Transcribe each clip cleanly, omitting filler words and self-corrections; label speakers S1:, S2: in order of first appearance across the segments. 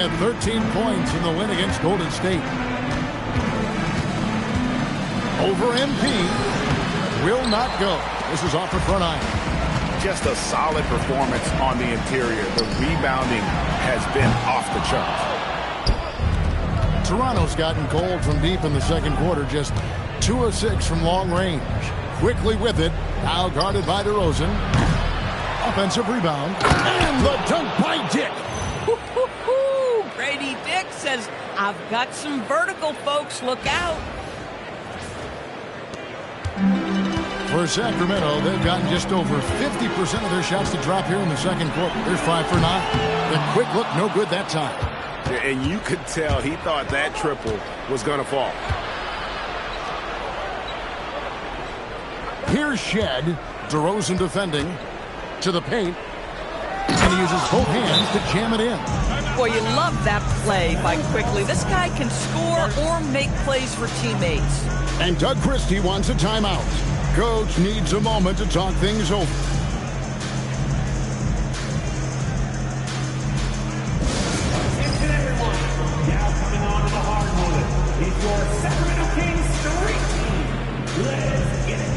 S1: had 13 points in the win against Golden State. Over MP. Will not go. This is off the front iron.
S2: Just a solid performance on the interior. The rebounding has been off the charts.
S1: Toronto's gotten cold from deep in the second quarter. Just 2 of 6 from long range. Quickly with it. Now guarded by DeRozan. Offensive rebound. And the dunk by Dick.
S3: Grady Dick says, I've got some vertical, folks. Look out.
S1: For Sacramento, they've gotten just over 50% of their shots to drop here in the second quarter. They're 5 for 9. The quick look, no good that time.
S2: And you could tell he thought that triple was going to fall.
S1: Here's Shed. DeRozan defending. To the paint. And he uses both hands to jam it in.
S3: Boy, you love that play by Quickly. This guy can score or make plays for teammates.
S1: And Doug Christie wants a timeout. Coach needs a moment to talk things over.
S4: Attention everyone. Now coming on to the hardwood. It's your Sacramento Kings street team. Let's get it.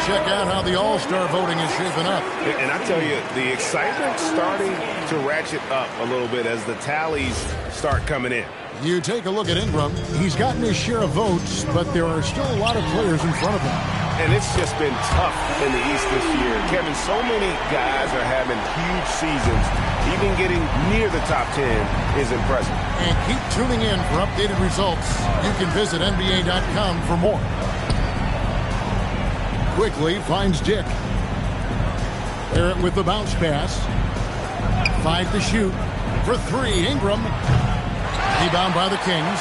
S1: Check out how the All-Star voting is shaping up.
S2: And I tell you, the excitement's starting to ratchet up a little bit as the tallies start coming in.
S1: You take a look at Ingram. He's gotten his share of votes, but there are still a lot of players in front of him.
S2: And it's just been tough in the East this year. Kevin, so many guys are having huge seasons. Even getting near the top 10 is impressive.
S1: And keep tuning in for updated results. You can visit NBA2k26 for more. Quickly finds Dick. Barrett with the bounce pass. 5 to shoot. For 3, Ingram. Rebound by the Kings.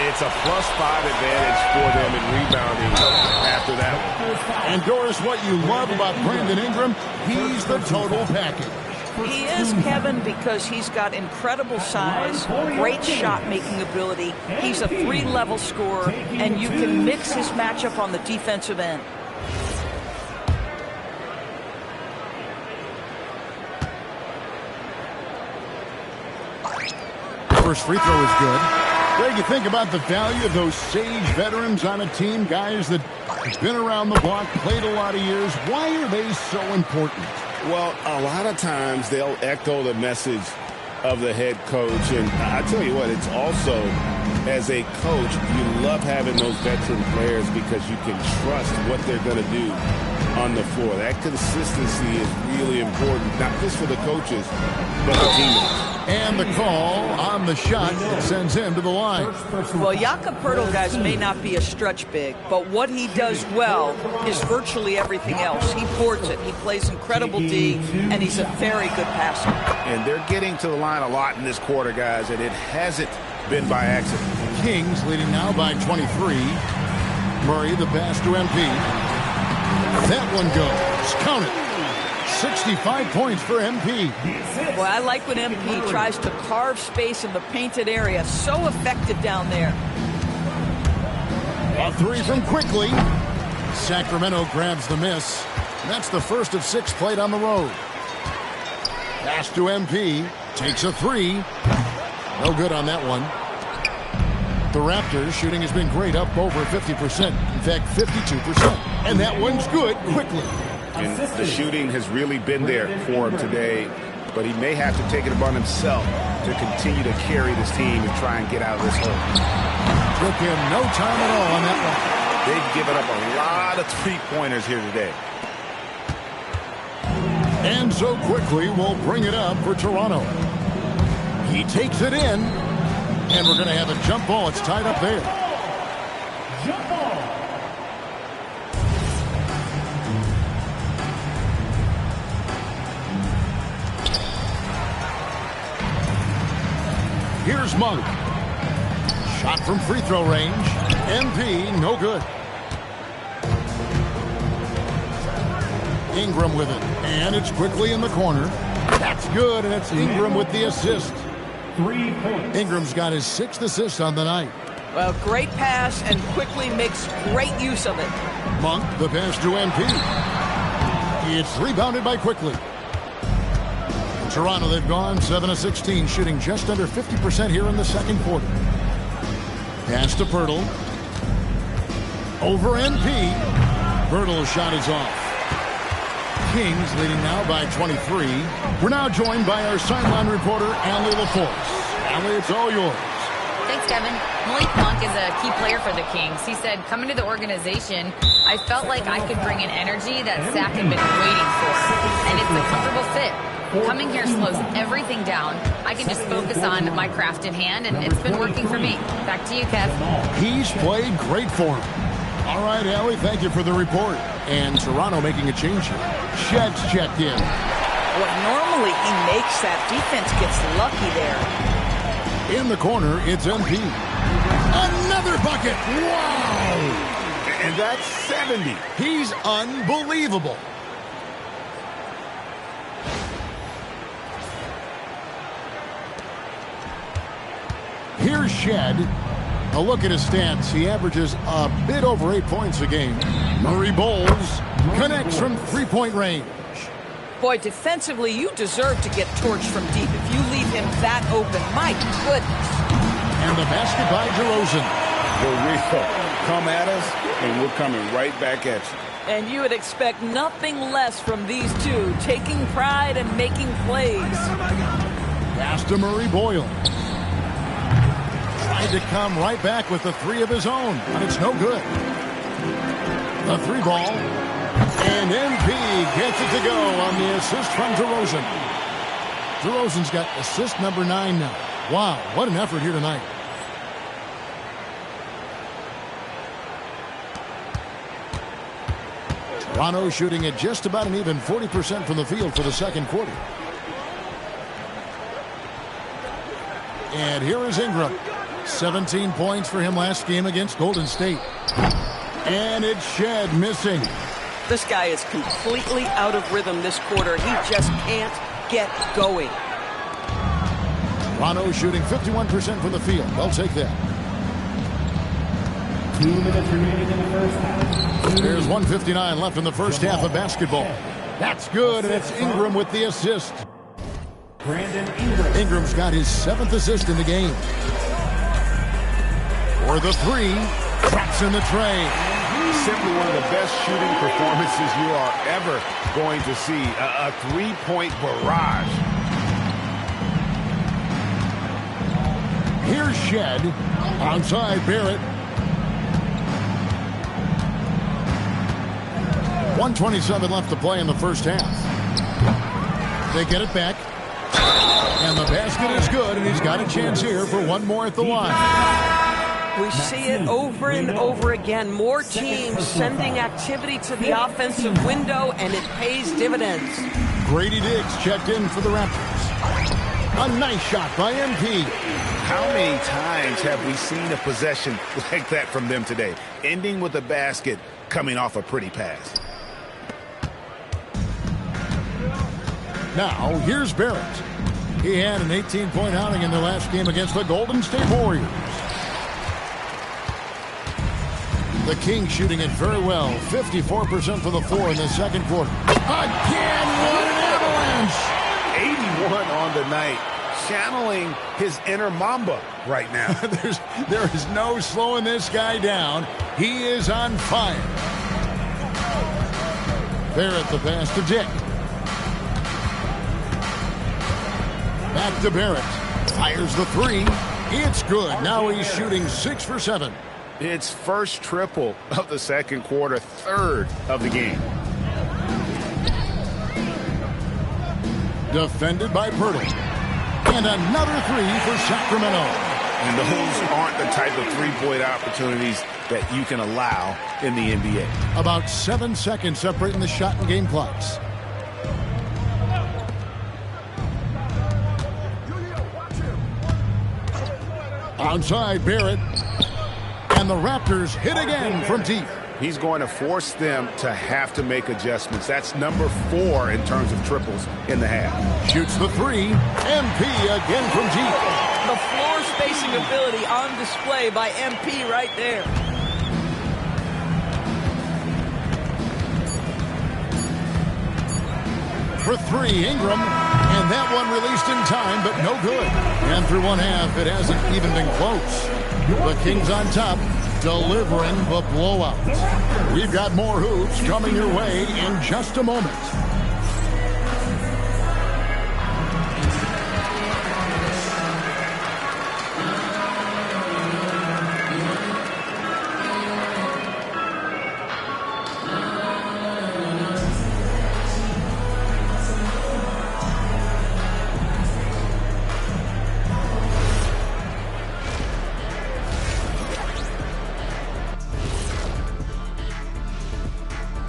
S2: It's a +5 advantage for them in rebounding after that one.
S1: And Doris, what you love about Brandon Ingram, he's the total package.
S3: He is, Kevin, because he's got incredible size, great shot-making ability. He's a 3-level scorer, and you can mix his matchup on the defensive end.
S1: First free throw is good. Greg, you think about the value of those sage veterans on a team, guys that have been around the block, played a lot of years. Why are they so important?
S2: Well, a lot of times they'll echo the message of the head coach. And I tell you what, it's also, as a coach, you love having those veteran players because you can trust what they're going to do on the floor. That consistency is really important, not just for the coaches, but the teammates.
S1: And the call on the shot that sends him to the line.
S3: Well, Jakob Poeltl, guys, may not be a stretch big, but what he does well is virtually everything else. He boards it. He plays incredible D, and he's a very good passer.
S2: And they're getting to the line a lot in this quarter, guys, and it hasn't been by accident.
S1: Kings leading now by 23. Murray, the pass to MP. That one goes. Count it. 65 points for MP.
S3: Boy, I like when MP tries to carve space in the painted area. So effective down there.
S1: A 3 from Quickly. Sacramento grabs the miss. That's the first of 6 played on the road. Pass to MP. Takes a 3. No good on that one. The Raptors shooting has been great, up over 50%. In fact, 52%. And that one's good. Quickly.
S2: And the shooting has really been there for him today, but he may have to take it upon himself to continue to carry this team and try and get out of this hole.
S1: Took him no time at all on that one.
S2: They've given up a lot of three-pointers here today.
S1: And so Quickly will bring it up for Toronto. He takes it in, and we're going to have a jump ball. It's tied up there.
S4: Jump ball.
S1: Here's Monk. Shot from free throw range. MP, no good. Ingram with it. And it's Quickly in the corner. That's good, and it's Ingram with the assist.
S4: 3 points.
S1: Ingram's got his 6th assist on the night.
S3: Well, great pass and quickly makes great use of it.
S1: Monk, the pass to MP. It's rebounded by Quickly. Toronto, they've gone 7 of 16, shooting just under 50% here in the second quarter. Pass to Pirtle. Over MP. Pirtle's shot is off. Kings leading now by 23. We're now joined by our sideline reporter, Allie LaForce. Allie, it's all yours.
S5: Thanks, Kevin. Malik Monk is a key player for the Kings. He said, coming to the organization, I felt like I could bring an energy that Zach had been waiting for. And it's a comfortable fit. Coming here slows everything down. I can just focus on my craft in hand, and it's been working for me. Back to you, Kev.
S1: He's played great for him. All right, Allie, thank you for the report. And Toronto making a change here. Shed's checked in.
S3: Well, normally he makes that. Defense gets lucky there.
S1: In the corner, it's MP. Another bucket! Wow!
S2: And that's 70.
S1: He's unbelievable. Here's Shed. A look at his stats. He averages a bit over 8 points a game. Murray Bowles connects from three-point range.
S3: Boy, defensively, you deserve to get torched from deep if you leave him that open. My goodness.
S1: And the basket by DeRozan.
S2: For real. Come at us, and we're coming right back at you.
S3: And you would expect nothing less from these two, taking pride and making plays.
S1: Pass to Murray Boyle. Tried to come right back with the three of his own, but it's no good. The three ball. And MP gets it to go on the assist from DeRozan. DeRozan's got assist number 9 now. Wow, what an effort here tonight. Toronto shooting at just about an even 40% from the field for the second quarter. And here is Ingram. 17 points for him last game against Golden State. And it's Shed missing.
S3: This guy is completely out of rhythm this quarter. He just can't get going.
S1: Toronto shooting 51% from the field. They'll take that.
S4: 2 minutes remaining in the first half.
S1: There's 1:59 left in the first half of basketball. That's good, and it's Ingram with the assist.
S4: Brandon Ingram.
S1: Ingram's got his 7th assist in the game. For the three, traps in the tray.
S2: Simply one of the best shooting performances you are ever going to see. A three-point barrage.
S1: Here's Shed. Outside Barrett. 1:27 left to play in the first half. They get it back. And the basket is good, and he's got a chance here for one more at the line.
S3: We see it over and over again. More teams sending activity to the offensive window, and it pays dividends.
S1: Grady Diggs checked in for the Raptors. A nice shot by MP.
S2: How many times have we seen a possession like that from them today? Ending with a basket, coming off a pretty pass.
S1: Now, here's Barrett. He had an 18-point outing in their last game against the Golden State Warriors. The Kings shooting it very well. 54% for the four in the second quarter. Again, what an avalanche!
S2: 81 on the night. Channeling his inner Mamba right now.
S1: There is no slowing this guy down. He is on fire. Barrett the pass to Dick. Back to Barrett. Fires the three. It's good. Now he's shooting 6 for 7.
S2: It's first triple of the second quarter, third of the game.
S1: Defended by Pirtle. And another three for Sacramento.
S2: And those aren't the type of three-point opportunities that you can allow in the NBA.
S1: About 7 seconds separating the shot and game clocks. Outside Barrett. And the Raptors hit again from deep.
S2: He's going to force them to have to make adjustments. That's number 4 in terms of triples in the half.
S1: Shoots the 3. MP again from deep.
S3: The floor spacing ability on display by MP right there.
S1: For 3, Ingram. And that one released in time, but no good. And through one half, it hasn't even been close. The Kings on top, delivering the blowout. We've got more hoops coming your way in just a moment.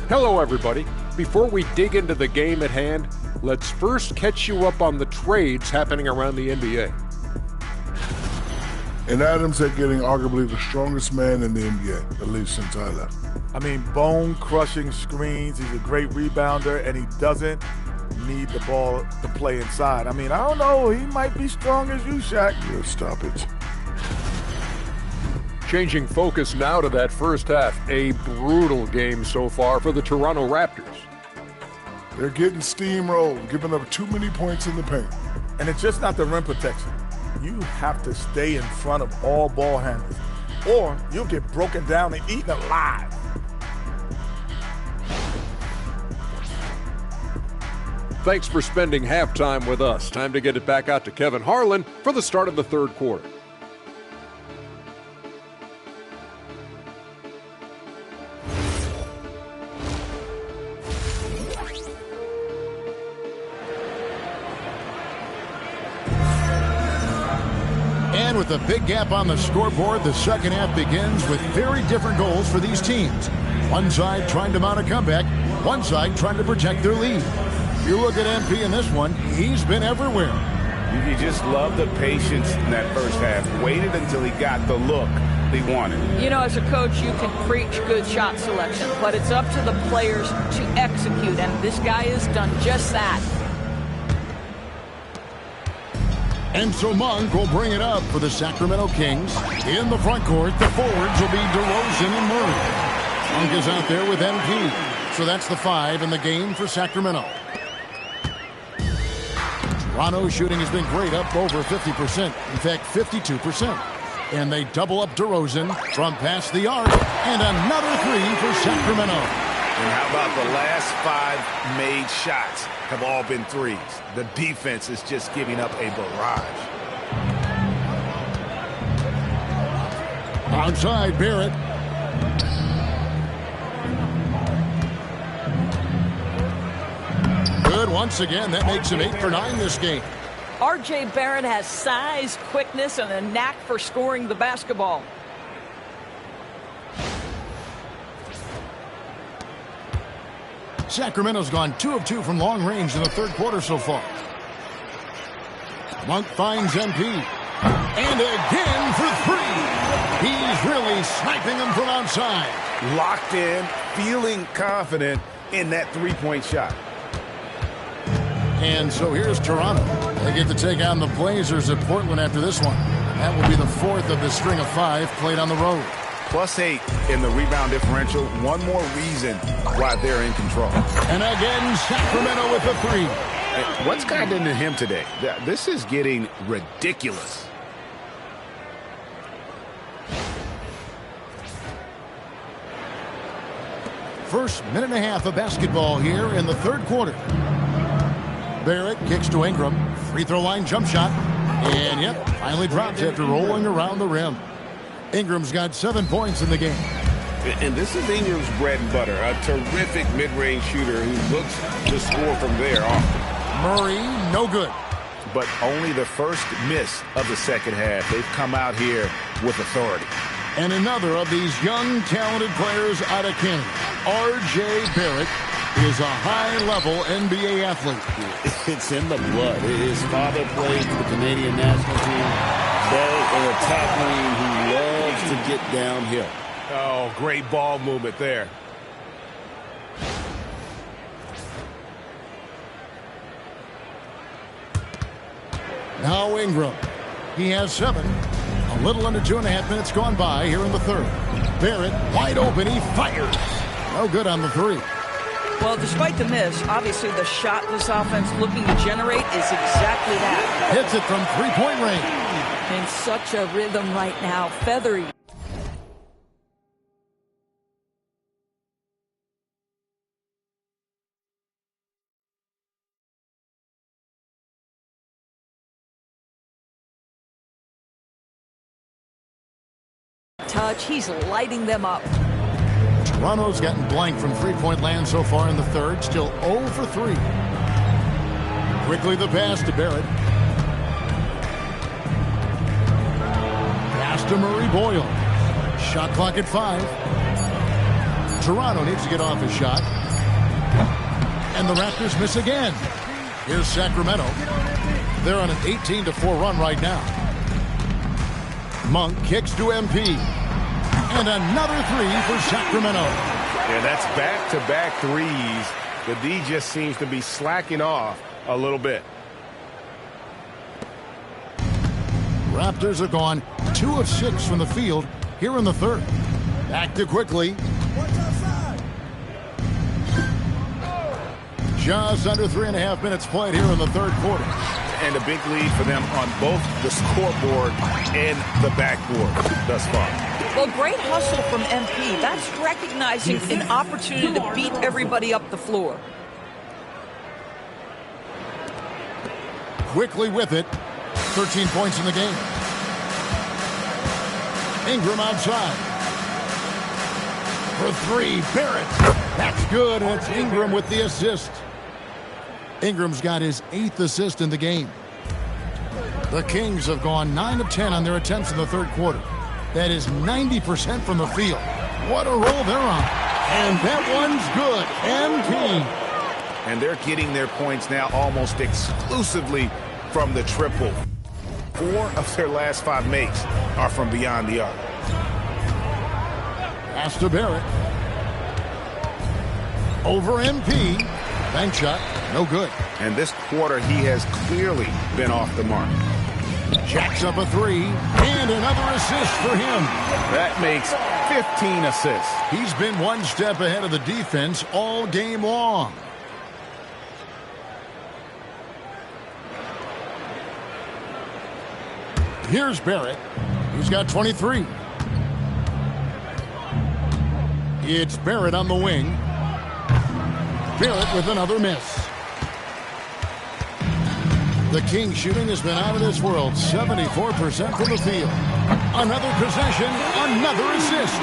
S6: Hello, everybody. Before we dig into the game at hand, let's first catch you up on the trades happening around the NBA.
S7: And Adams are getting arguably the strongest man in the NBA, at least since I left.
S8: I mean, bone-crushing screens. He's a great rebounder, and he doesn't need the ball to play inside. I mean, I don't know. He might be strong as you, Shaq.
S7: Yeah, stop it.
S6: Changing focus now to that first half. A brutal game so far for the Toronto Raptors.
S7: They're getting steamrolled, giving up too many points in the paint.
S8: And it's just not the rim protection. You have to stay in front of all ball handlers, or you'll get broken down and eaten alive.
S6: Thanks for spending halftime with us. Time to get it back out to Kevin Harlan for the start of the third quarter.
S1: And with a big gap on the scoreboard, the second half begins with very different goals for these teams. One side trying to mount a comeback, one side trying to protect their lead. You look at MP in this one, he's been everywhere.
S2: You just love the patience in that first half. Waited until he got the look he wanted.
S3: You know, as a coach, you can preach good shot selection, but it's up to the players to execute, and this guy has done just that.
S1: And so Monk will bring it up for the Sacramento Kings. In the front court, the forwards will be DeRozan and Murray. Monk is out there with MP. So that's the 5 in the game for Sacramento. Toronto's shooting has been great, up over 50%. In fact, 52%. And they double up DeRozan from past the arc. And another 3 for Sacramento.
S2: And how about the last 5 made shots have all been threes? The defense is just giving up a barrage.
S1: Outside, Barrett. Good once again. That makes him 8 for 9 this game.
S3: R.J. Barrett has size, quickness, and a knack for scoring the basketball.
S1: Sacramento's gone 2 of 2 from long range in the third quarter so far. Monk finds MP. And again for 3. He's really sniping them from outside.
S2: Locked in, feeling confident in that three-point shot.
S1: And so here's Toronto. They get to take on the Blazers at Portland after this one. That will be the 4th of the string of 5 played on the road.
S2: +8 in the rebound differential. One more reason why they're in control.
S1: And again, Sacramento with the 3.
S2: What's gotten into him today? This is getting ridiculous.
S1: First minute and a half of basketball here in the third quarter. Barrett kicks to Ingram. Free throw line jump shot. And yep, finally drops after rolling around the rim. Ingram's got 7 points in the game.
S2: And this is Ingram's bread and butter. A terrific mid-range shooter who looks to score from there often.
S1: Murray, no good.
S2: But only the first miss of the second half. They've come out here with authority.
S1: And another of these young, talented players out of Canada, R.J. Barrett, is a high-level NBA athlete.
S9: It's in the blood. His father played for the Canadian national team. Barrett, an attack wing who loves to get downhill.
S2: Oh, great ball movement there.
S1: Now Ingram. He has 7. A little under 2.5 minutes gone by here in the third. Barrett, wide open. He fires. No good on the 3.
S3: Well, despite the miss, obviously the shot this offense looking to generate is exactly that.
S1: Hits it from 3-point range.
S3: In such a rhythm right now. Feathery. Touch. He's lighting them up.
S1: Toronto's gotten blank from 3-point land so far in the third. Still 0 for 3. Quickly the pass to Barrett. Pass to Murray Boyle. Shot clock at 5. Toronto needs to get off his shot. And the Raptors miss again. Here's Sacramento. They're on an 18-4 run right now. Monk kicks to MP. And another 3 for Sacramento.
S2: Yeah, that's back-to-back threes. The D just seems to be slacking off a little bit.
S1: Raptors are gone 2 of 6 from the field here in the third. Back to quickly. Just under 3.5 minutes played here in the third quarter.
S2: And a big lead for them on both the scoreboard and the backboard thus far.
S3: Well, great hustle from MP. That's recognizing an opportunity to beat everybody up the floor.
S1: Quickly with it. 13 points in the game. Ingram outside. For 3, Barrett. That's good, and it's Ingram with the assist. Ingram's got his 8th assist in the game. The Kings have gone 9 of 10 on their attempts in the third quarter. That is 90% from the field. What a roll they're on. And that one's good. MP.
S2: And they're getting their points now almost exclusively from the triple. 4 of their last 5 makes are from beyond the arc.
S1: Pass to Barrett. Over MP. Bank shot. No good.
S2: And this quarter, he has clearly been off the mark.
S1: Jacks up a 3, and another assist for him.
S2: That makes 15 assists.
S1: He's been one step ahead of the defense all game long. Here's Barrett. He's got 23. It's Barrett on the wing. Barrett with another miss. The Kings shooting has been out of this world. 74% from the field. Another possession, another assist.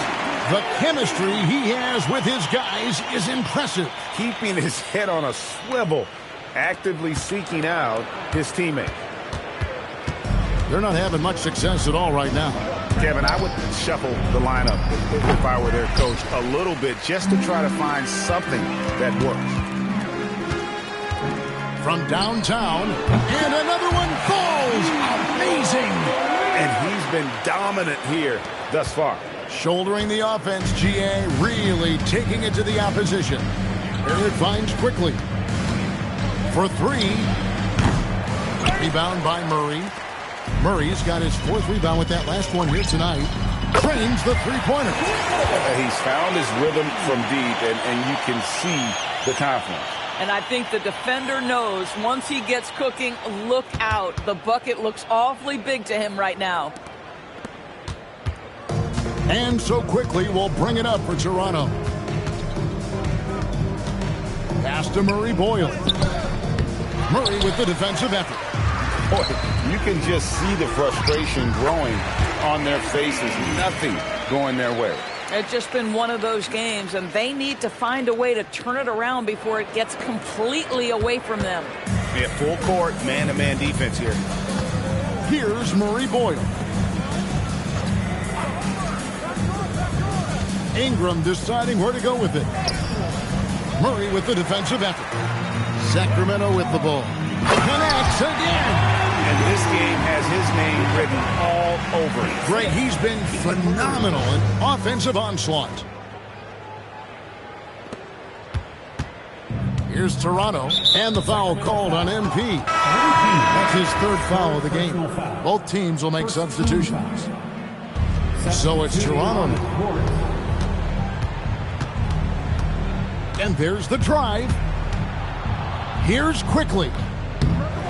S1: The chemistry he has with his guys is impressive.
S2: Keeping his head on a swivel, actively seeking out his teammate.
S1: They're not having much success at all right now.
S2: Kevin, I would shuffle the lineup if I were their coach a little bit just to try to find something that works.
S1: From downtown, and another one falls. Amazing.
S2: And he's been dominant here thus far.
S1: Shouldering the offense, GA really taking it to the opposition. Barrett finds quickly. For 3. Rebound by Murray. Murray's got his 4th rebound with that last one here tonight. Trains the 3-pointer.
S2: He's found his rhythm from deep, and you can see the confidence.
S3: And I think the defender knows once he gets cooking, look out. The bucket looks awfully big to him right now.
S1: And so quickly we'll bring it up for Toronto. Pass to Murray Boyle. Murray with the defensive effort.
S2: Boy, you can just see the frustration growing on their faces. Nothing going their way.
S3: It's just been one of those games, and they need to find a way to turn it around before it gets completely away from them.
S2: Yeah, full court, man-to-man defense here.
S1: Here's Murray Boyle. Ingram deciding where to go with it. Murray with the defensive effort. Sacramento with the ball. Connects again.
S2: And this game has his name written all over
S1: delivery. Greg, he's been phenomenal in offensive onslaught. Here's Toronto, and the foul called on MP. That's his third foul of the game. Both teams will make substitutions. So it's Toronto now. And there's the drive. Here's Quickly.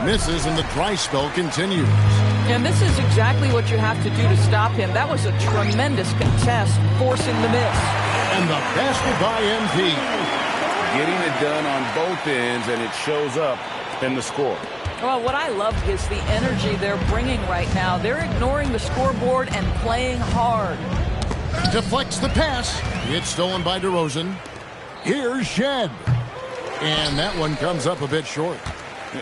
S1: Misses, and the dry spell continues.
S3: And this is exactly what you have to do to stop him. That was a tremendous contest, forcing the miss.
S1: And the basket by MP.
S2: Getting it done on both ends, and it shows up in the score.
S3: Well, what I love is the energy they're bringing right now. They're ignoring the scoreboard and playing hard.
S1: Deflects the pass. It's stolen by DeRozan. Here's Shed. And that one comes up a bit short.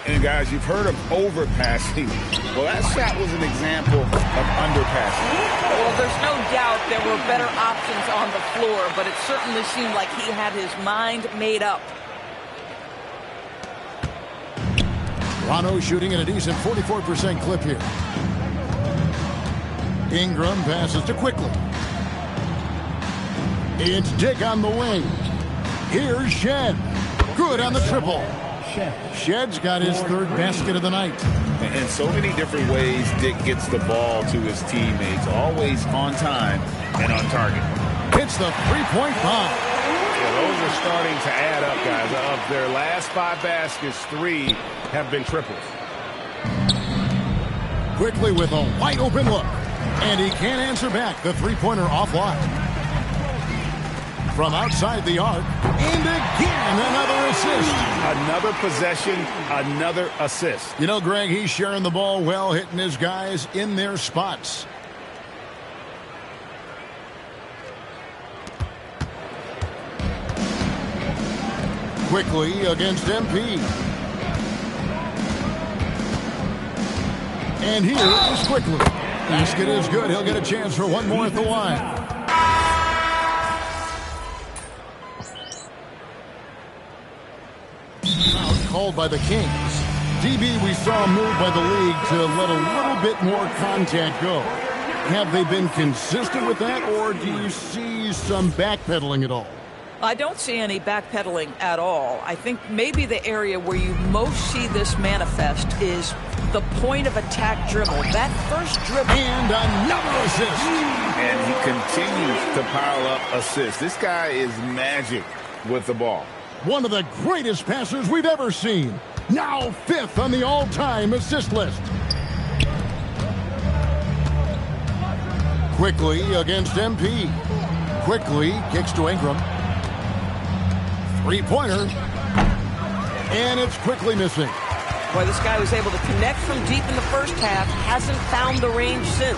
S2: And guys, you've heard of overpassing. Well, that shot was an example of underpassing.
S3: Well, there's no doubt there were better options on the floor, but it certainly seemed like he had his mind made up.
S1: Toronto shooting at a decent 44% clip here. Ingram passes to Quickly. It's Dick on the wing. Here's Shed. Good on the triple. Shed's got his third basket of the night.
S2: In so many different ways, Dick gets the ball to his teammates. Always on time and on target.
S1: Hits the three-point bomb.
S2: Yeah, those are starting to add up, guys. Of their last 5 baskets, 3 have been triples.
S1: Quickly with a wide-open look. And he can't answer back. The three-pointer offline. From outside the arc, and again, another assist.
S2: Another possession, another assist.
S1: You know, Greg, he's sharing the ball well, hitting his guys in their spots. Quickly against MP. And here is Quickly. Basket is good. He'll get a chance for one more at the line. Called by the Kings. DB, we saw a move by the league to let a little bit more contact go. Have they been consistent with that, or do you see some backpedaling at all?
S3: I don't see any backpedaling at all. I think maybe the area where you most see this manifest is the point of attack dribble. That first dribble.
S1: And another assist.
S2: And he continues to pile up assists. This guy is magic with the ball.
S1: One of the greatest passers we've ever seen. Now 5th on the all-time assist list. Quickly against MP. Quickly kicks to Ingram. Three-pointer. And it's Quickly missing.
S3: Boy, this guy was able to connect from deep in the first half. Hasn't found the range since.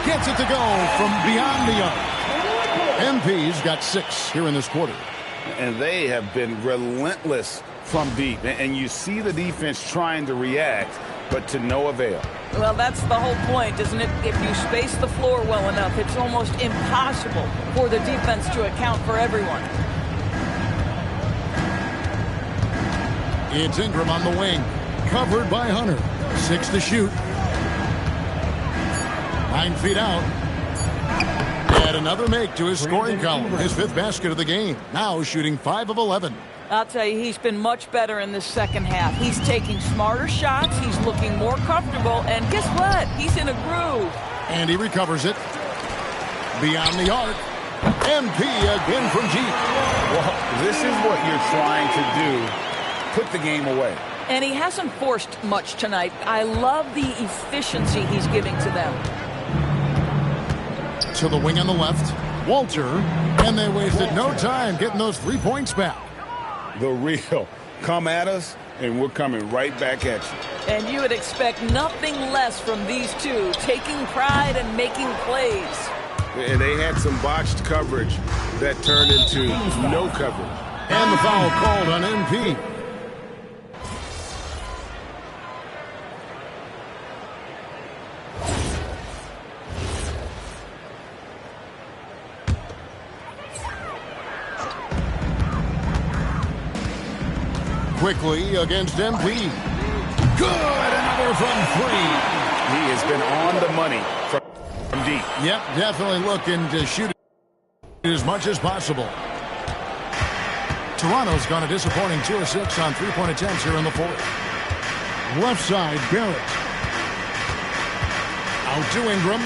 S1: Gets it to go from beyond the arc. MP's got 6 here in this quarter.
S2: And they have been relentless from deep. And you see the defense trying to react, but to no avail.
S3: Well, that's the whole point, isn't it? If you space the floor well enough, it's almost impossible for the defense to account for everyone.
S1: It's Ingram on the wing. Covered by Hunter. 6 to shoot. 9 feet out. And another make to his scoring column. His 5th basket of the game. Now shooting 5 of 11.
S3: I'll tell you, he's been much better in this second half. He's taking smarter shots. He's looking more comfortable. And guess what? He's in a groove.
S1: And he recovers it. Beyond the arc. MP again from deep.
S2: Well, this is what you're trying to do. Put the game away.
S3: And he hasn't forced much tonight. I love the efficiency he's giving to them.
S1: To the wing on the left. Walter. And they wasted no time getting those 3 points back.
S2: The real. Come at us, and we're coming right back at you.
S3: And you would expect nothing less from these two, taking pride and making plays.
S2: And they had some botched coverage that turned into no coverage.
S1: And the foul called on MP. Quickly against MP. Good! Another from 3.
S2: He has been on the money from deep.
S1: Yep, definitely looking to shoot as much as possible. Toronto's gone a disappointing 2 of 6 on three-point attempts here in the fourth. Left side, Barrett. Out to Ingram.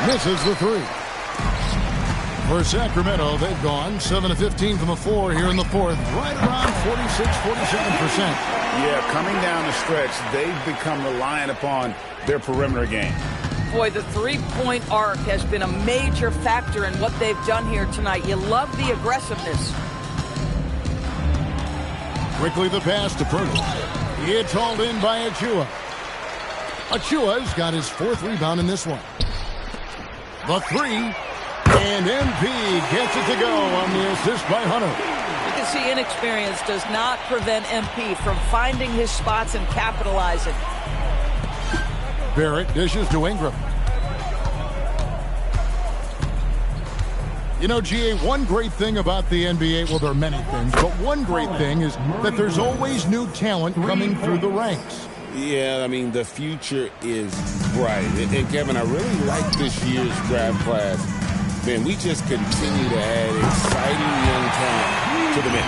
S1: Misses the three. For Sacramento, they've gone 7 of 15 from the floor here in the fourth. Right around 46-47%.
S2: Yeah, coming down the stretch, they've become reliant upon their perimeter game.
S3: Boy, the three-point arc has been a major factor in what they've done here tonight. You love the aggressiveness.
S1: Quickly the pass to Purtle. It's hauled in by Achua. Achua's got his fourth rebound in this one. The three, and MP gets it to go on the assist by Hunter.
S3: You can see inexperience does not prevent MP from finding his spots and capitalizing.
S1: Barrett dishes to Ingram. You know, GA, one great thing about the NBA, well, there are many things, but one great thing is that there's always new talent coming through the ranks.
S2: Yeah, I mean, the future is bright. And Kevin, I really like this year's draft class. Man, we just continue to add exciting young talent to the mix.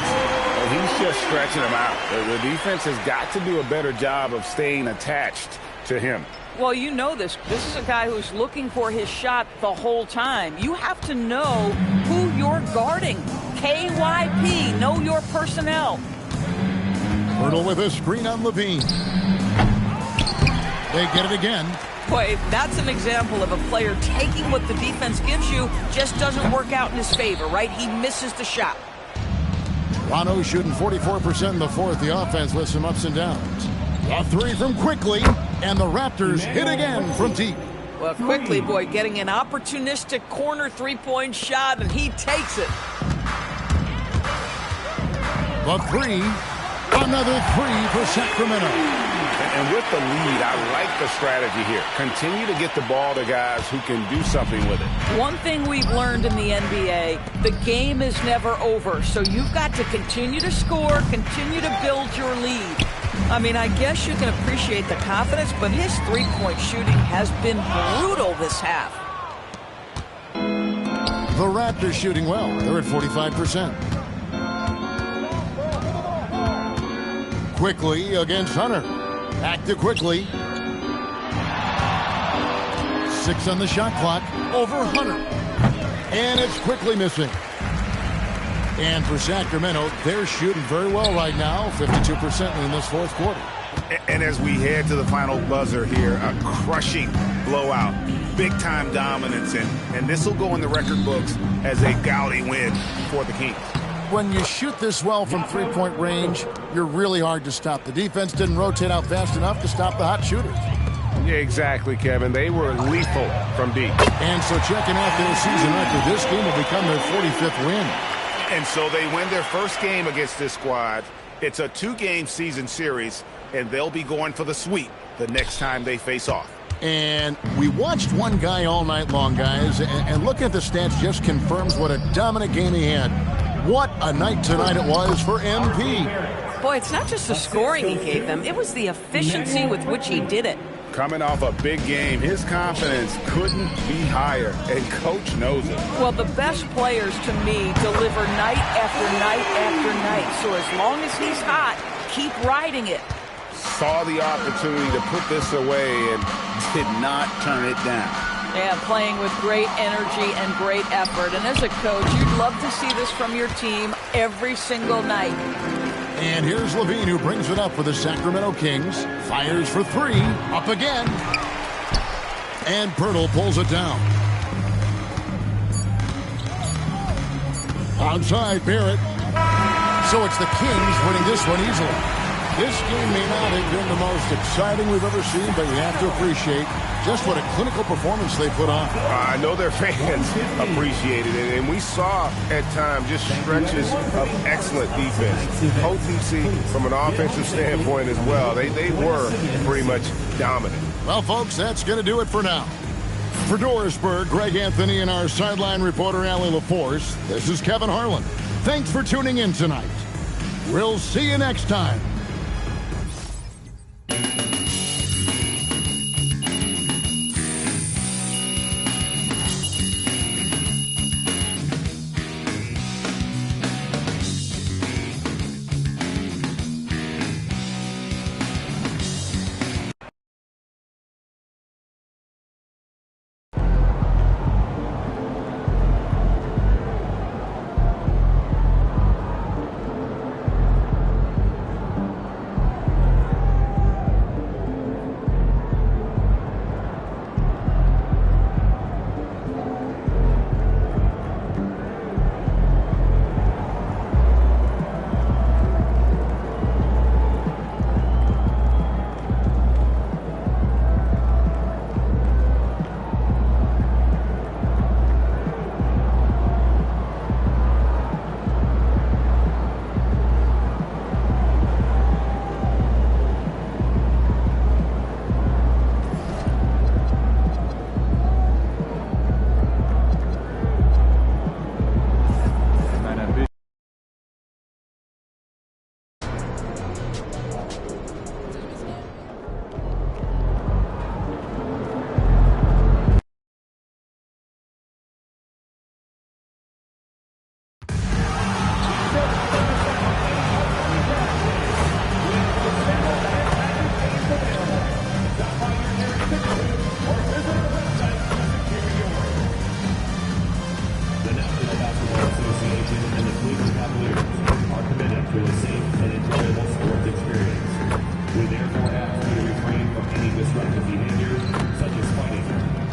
S2: And he's just stretching them out. The defense has got to do a better job of staying attached to him.
S3: Well, you know this. This is a guy who's looking for his shot the whole time. You have to know who you're guarding. KYP, know your personnel.
S1: Hurdle with a screen on Levine. They get it again.
S3: Boy, that's an example of a player taking what the defense gives you, just doesn't work out in his favor, right? He misses the shot.
S1: Toronto shooting 44% in the fourth. The offense with some ups and downs. A three from Quickly, and the Raptors hit again from deep.
S3: Well, Quickly, boy, getting an opportunistic corner three-point shot, and he takes it.
S1: The three, another three for Sacramento.
S2: And with the lead, I like the strategy here. Continue to get the ball to guys who can do something with it.
S3: One thing we've learned in the NBA, the game is never over. So you've got to continue to score, continue to build your lead. I mean, I guess you can appreciate the confidence, but his three-point shooting has been brutal this half.
S1: The Raptors shooting well. They're at 45%. Quickly against Hunter. Back to Quickly. 6 on the shot clock. Over Hunter. And it's Quickly missing. And for Sacramento, they're shooting very well right now. 52% in this fourth quarter.
S2: And as we head to the final buzzer here, a crushing blowout. Big-time dominance. And this will go in the record books as a gaudy win for the Kings.
S1: When you shoot this well from three-point range, you're really hard to stop. The defense didn't rotate out fast enough to stop the hot shooters.
S6: Yeah, exactly, Kevin. They were lethal from deep.
S1: And so checking out their season record, this game will become their 45th win.
S2: And so they win their first game against this squad. It's a 2-game season series, and they'll be going for the sweep the next time they face off.
S1: And we watched one guy all night long, guys, and looking at the stats just confirms what a dominant game he had. What a night tonight it was for MP.
S3: Boy, it's not just the scoring he gave them. It was the efficiency with which he did it.
S2: Coming off a big game, his confidence couldn't be higher, and Coach knows it.
S3: Well, the best players, to me, deliver night after night after night. So as long as he's hot, keep riding it.
S2: Saw the opportunity to put this away and did not turn it down.
S3: Yeah, playing with great energy and great effort. And as a coach, you'd love to see this from your team every single night.
S1: And here's Levine, who brings it up for the Sacramento Kings. Fires for three. Up again. And Pirtle pulls it down. Outside, Barrett. So it's the Kings winning this one easily. This game may not have been the most exciting we've ever seen, but you have to appreciate just what a clinical performance they put on.
S2: I know their fans appreciated it, and we saw at times just stretches of excellent defense. Potency from an offensive standpoint as well. They were pretty much dominant.
S1: Well, folks, that's going to do it for now. For Dorisburg, Greg Anthony, and our sideline reporter, Allie LaForce, this is Kevin Harlan. Thanks for tuning in tonight. We'll see you next time.
S4: from any disruptive behaviors, such as fighting,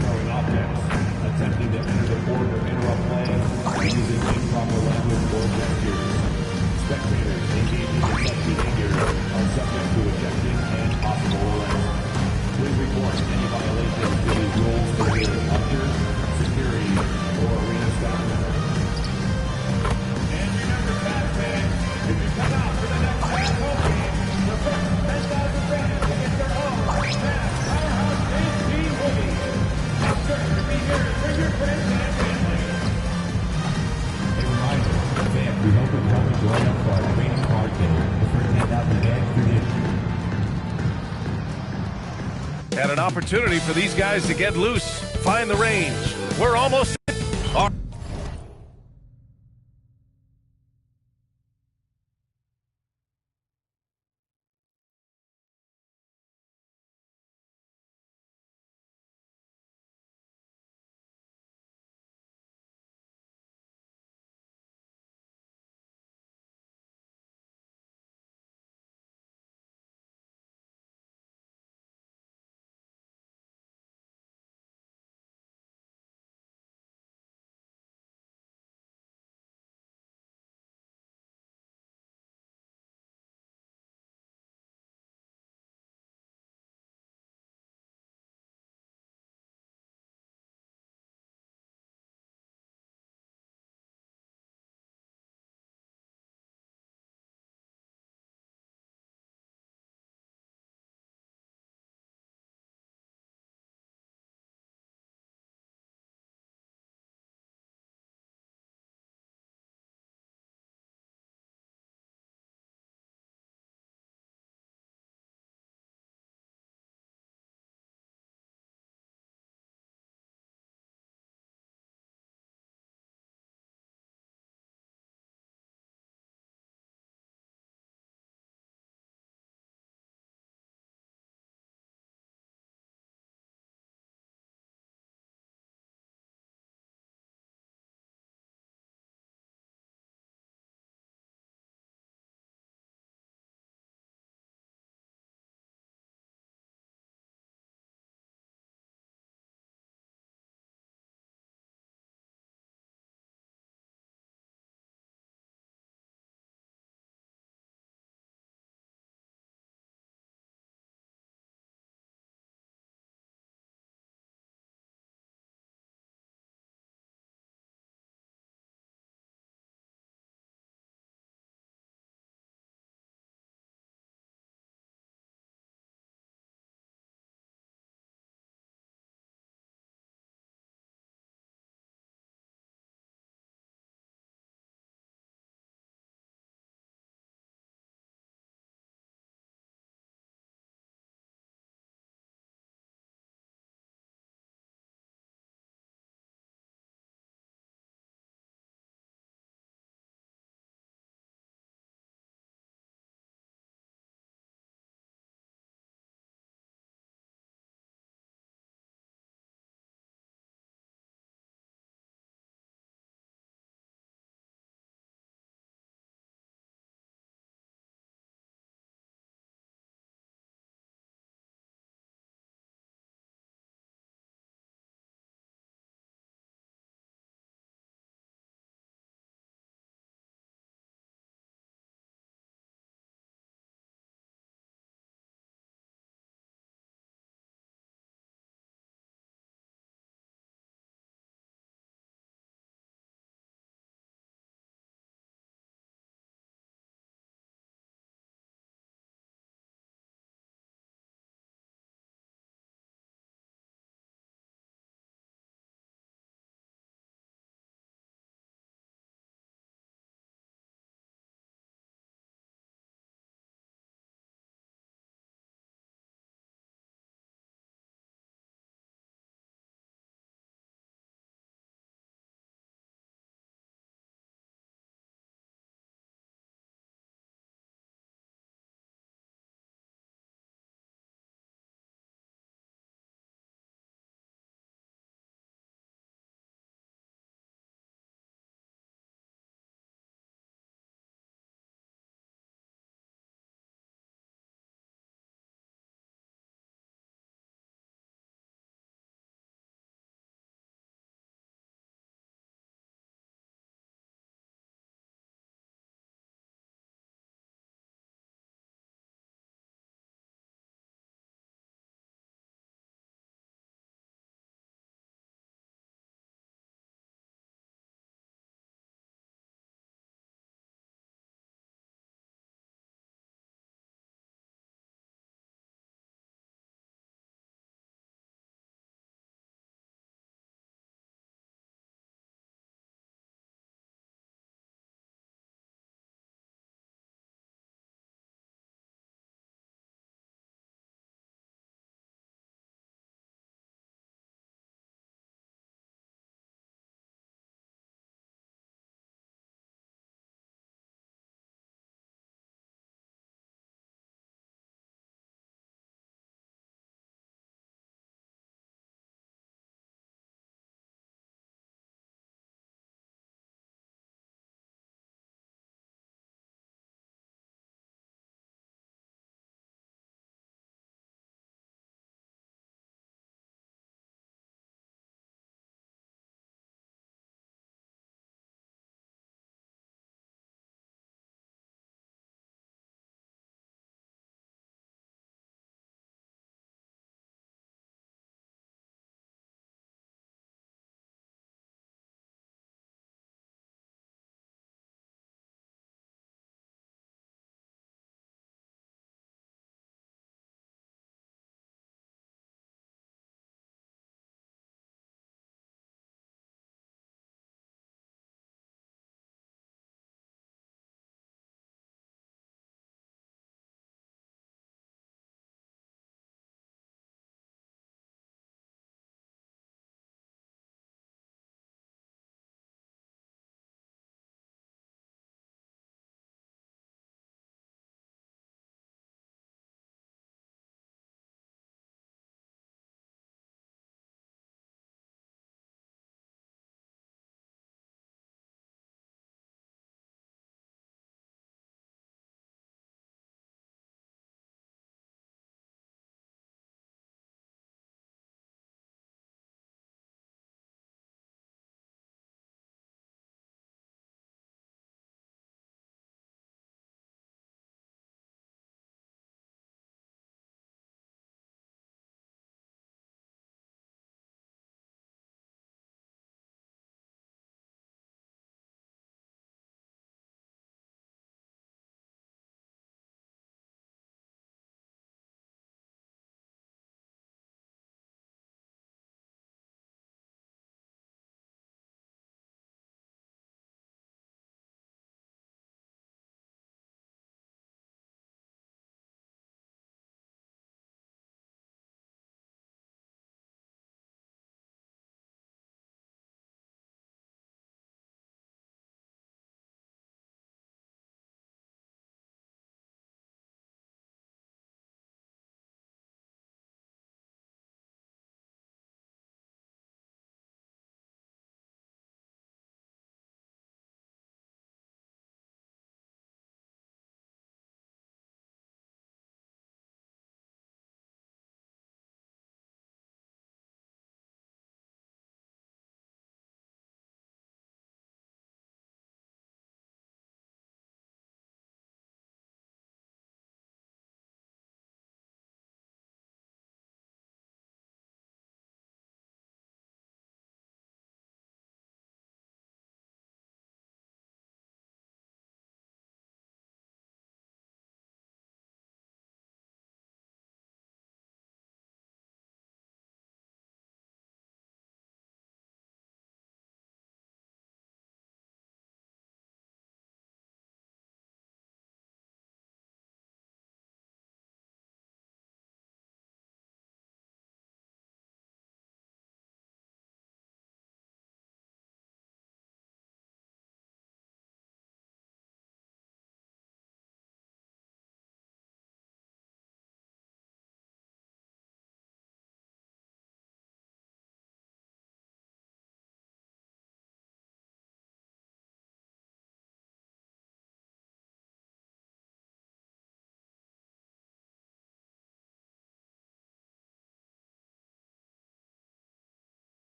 S4: throwing objects, attempting to enter the court or interrupt play, or using improper language or gestures. Spectators engaging in such behavior are subject to ejecting and possible arrest. Please report any violations to these rules to either ushers, security, or arena staff. And remember, fans, if you come out for the next home game, the first 10,000 fans will get their own Powerhouse HP hoodie. Make sure to be here to bring your friends and family. A reminder, fans, we hope you'll come and join us for our training card day. The first 10,000 fans tradition.
S10: And an opportunity for these guys to get loose, find the range. We're almost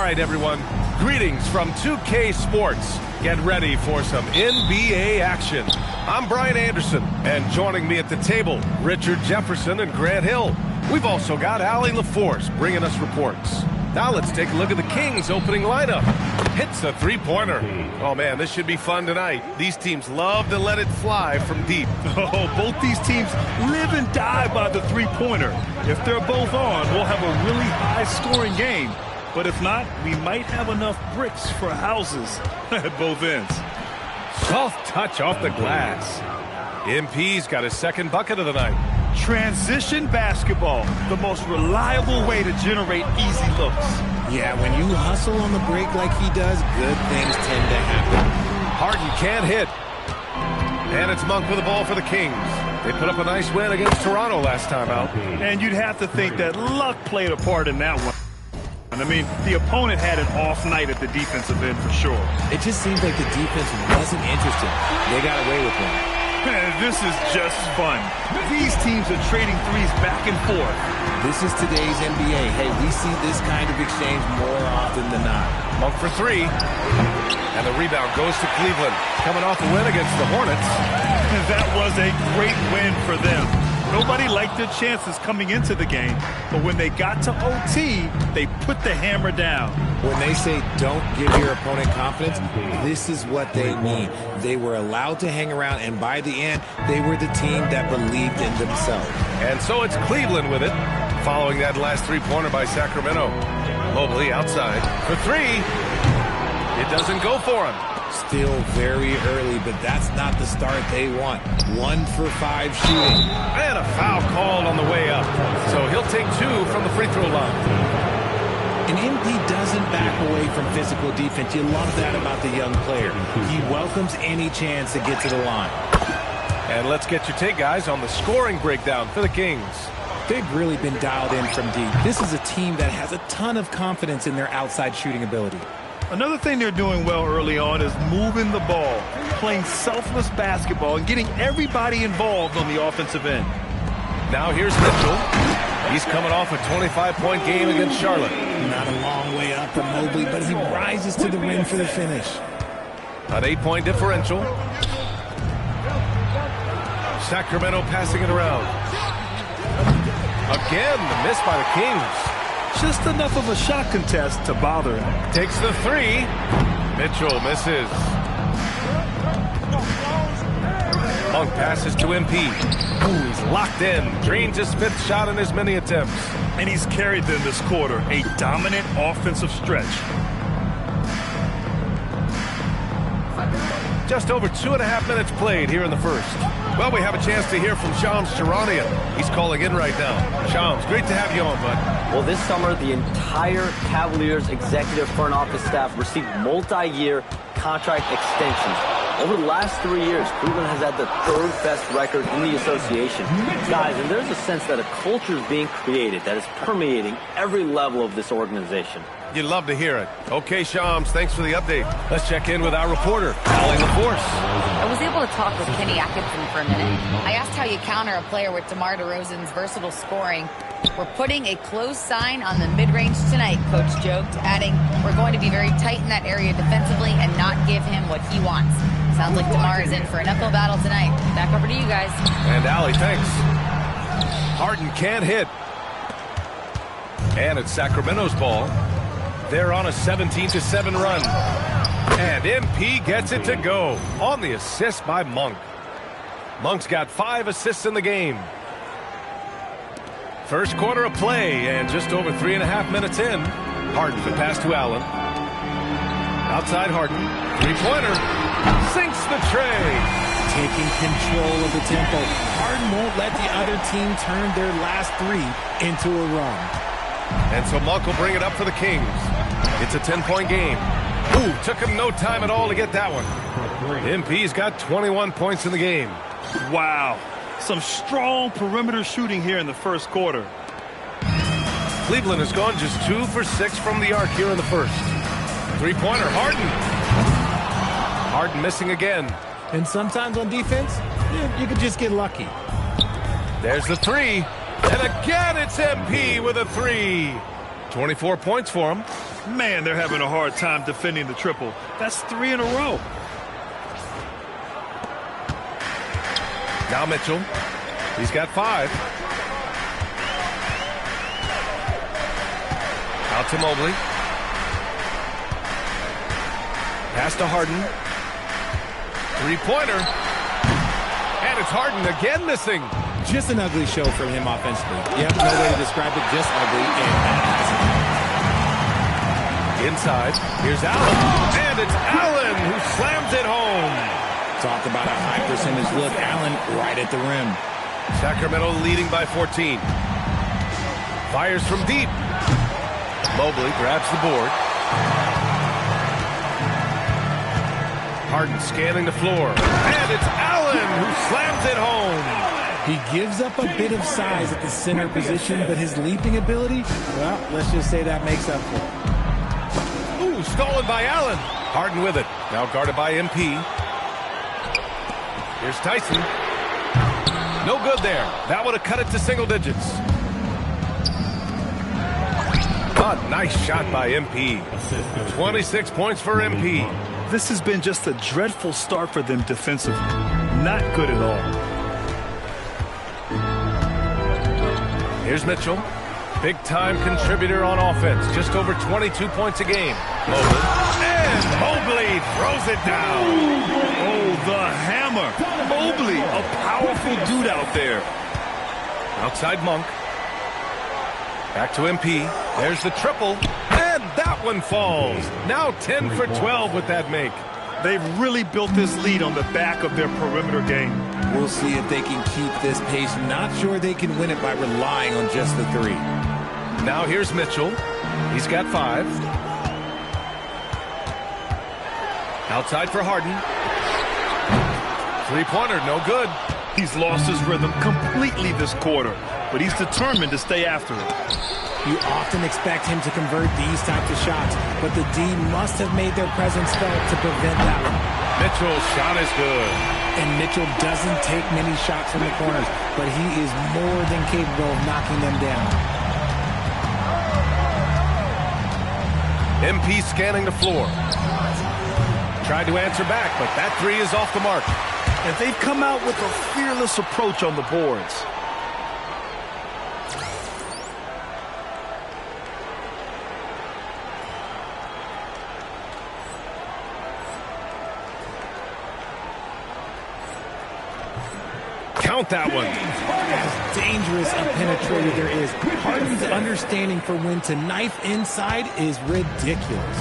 S10: All right, everyone. Greetings from 2K Sports. Get ready for some NBA action. I'm Brian Anderson, and joining me at the table, Richard Jefferson and Grant Hill. We've also got Allie LaForce bringing us reports. Now let's take a look at the Kings' opening lineup. Hits a three-pointer. Oh, man, this should be fun tonight. These teams love to let it fly from deep.
S11: Oh, both these teams live and die by the three-pointer. If they're both on, we'll have a really high-scoring game. But if not, we might have enough bricks for houses at both ends.
S10: Soft touch off the glass. MP's got his second bucket of the night.
S11: Transition basketball, the most reliable way to generate easy looks.
S12: Yeah, when you hustle on the break like he does, good things tend to happen.
S10: Harden can't hit. And it's Monk with the ball for the Kings. They put up a nice win against Toronto last time out.
S11: And you'd have to think that luck played a part in that one. I mean, the opponent had an off night at the defensive end for sure.
S12: It just seems like the defense wasn't interested. They got away with one.
S11: This is just fun. These teams are trading threes back and forth.
S12: This is today's NBA. Hey, we see this kind of exchange more often than not.
S10: Monk for three. And the rebound goes to Cleveland. Coming off a win against the Hornets.
S11: That was a great win for them. Nobody liked their chances coming into the game, but when they got to OT, they put the hammer down.
S12: When they say don't give your opponent confidence, this is what they mean. They were allowed to hang around, and by the end, they were the team that believed in themselves.
S10: And so it's Cleveland with it, following that last three-pointer by Sacramento. Mobley outside for three. It doesn't go for him.
S12: Still very early, but that's not the start they want. 1 for 5 shooting.
S10: And a foul called on the way up. So he'll take 2 from the free throw line.
S12: An MP doesn't back away from physical defense. You love that about the young player. He welcomes any chance to get to the line.
S10: And let's get your take, guys, on the scoring breakdown for the Kings.
S12: They've really been dialed in from deep. This is a team that has a ton of confidence in their outside shooting ability.
S11: Another thing they're doing well early on is moving the ball, playing selfless basketball, and getting everybody involved on the offensive end.
S10: Now here's Mitchell. He's coming off a 25-point game against Charlotte.
S12: Not a long way up from Mobley, but he rises to the rim for the finish.
S10: An 8-point differential. Sacramento passing it around. Again, the miss by the Kings.
S11: Just enough of a shot contest to bother him.
S10: Takes the three. Mitchell misses. Monk passes to MP. Ooh, he's locked in. Drains his 5th shot in as many attempts.
S11: And he's carried them this quarter. A dominant offensive stretch.
S10: Just over 2.5 minutes played here in the first. Well, we have a chance to hear from Shams Charania. He's calling in right now. Shams, great to have you on, bud.
S13: Well, this summer, the entire Cavaliers executive front office staff received multi-year contract extensions. Over the last 3 years, Cleveland has had the 3rd best record in the association. Guys, and there's a sense that a culture is being created that is permeating every level of this organization.
S10: You'd love to hear it. Okay, Shams, thanks for the update. Let's check in with our reporter, Allie LaForce.
S5: I was able to talk with Kenny Atkinson for a minute. I asked how you counter a player with DeMar DeRozan's versatile scoring. We're putting a close sign on the mid-range tonight, Coach joked, adding, we're going to be very tight in that area defensively and not give him what he wants. Sounds like DeMar is in for an uphill battle tonight. Back over to you guys.
S10: And Allie, thanks. Harden can't hit. And it's Sacramento's ball. They're on a 17-7 run. And MP gets it to go on the assist by Monk. Monk's got 5 assists in the game. First quarter of play, and just over 3.5 minutes in. Harden the pass to Allen. Outside Harden. Three-pointer. Sinks the tray.
S12: Taking control of the tempo. Harden won't let the other team turn their last 3 into a run.
S10: And so Monk will bring it up for the Kings. It's a 10-point game. Ooh, took him no time at all to get that one. MP's got 21 points in the game.
S11: Wow. Some strong perimeter shooting here in the first quarter.
S10: Cleveland has gone just 2 for 6 from the arc here in the first. Three-pointer, Harden. Harden missing again.
S12: And sometimes on defense, you could just get lucky.
S10: There's the three. And again, it's MP with a 3. 24 points for him.
S11: Man, they're having a hard time defending the triple. That's 3 in a row.
S10: Now Mitchell. He's got 5. Out to Mobley. Pass to Harden. 3-pointer. And it's Harden again missing.
S12: Just an ugly show from him offensively. Yep, no way to describe it, just ugly. And that has
S10: inside. Here's Allen. And it's Allen who slams it home.
S12: Talk about a high percentage look. Allen right at the rim.
S10: Sacramento leading by 14. Fires from deep. Mobley grabs the board. Harden scanning the floor. And it's Allen who slams it home.
S12: He gives up a bit of size at the center position, but his leaping ability, well, let's just say that makes up for it.
S10: Ooh, stolen by Allen. Harden with it. Now guarded by MP. Here's Tyson. No good there. That would have cut it to single digits. A nice shot by MP. 26 points for MP.
S11: This has been just a dreadful start for them defensively. Not good at all.
S10: Here's Mitchell. Big-time contributor on offense. Just over 22 points a game. Mobley. And Mobley throws it down.
S11: Oh, the hammer. Mobley, a powerful dude out there.
S10: Outside Monk. Back to MP. There's the triple. And that one falls. Now 10 for 12 with that make.
S11: They've really built this lead on the back of their perimeter game.
S12: We'll see if they can keep this pace. Not sure they can win it by relying on just the 3.
S10: Now here's Mitchell. He's got 5. Outside for Harden. 3-pointer, no good.
S11: He's lost his rhythm completely this quarter, but he's determined to stay after it.
S12: You often expect him to convert these types of shots, but the D must have made their presence felt to prevent that one.
S10: Mitchell's shot is good.
S12: And Mitchell doesn't take many shots from the corners, but he is more than capable of knocking them down.
S10: MP scanning the floor. Tried to answer back, but that 3 is off the mark.
S11: And they've come out with a fearless approach on the boards.
S10: Count that one.
S12: As dangerous a penetrator there is, Harden's understanding for when to knife inside is ridiculous.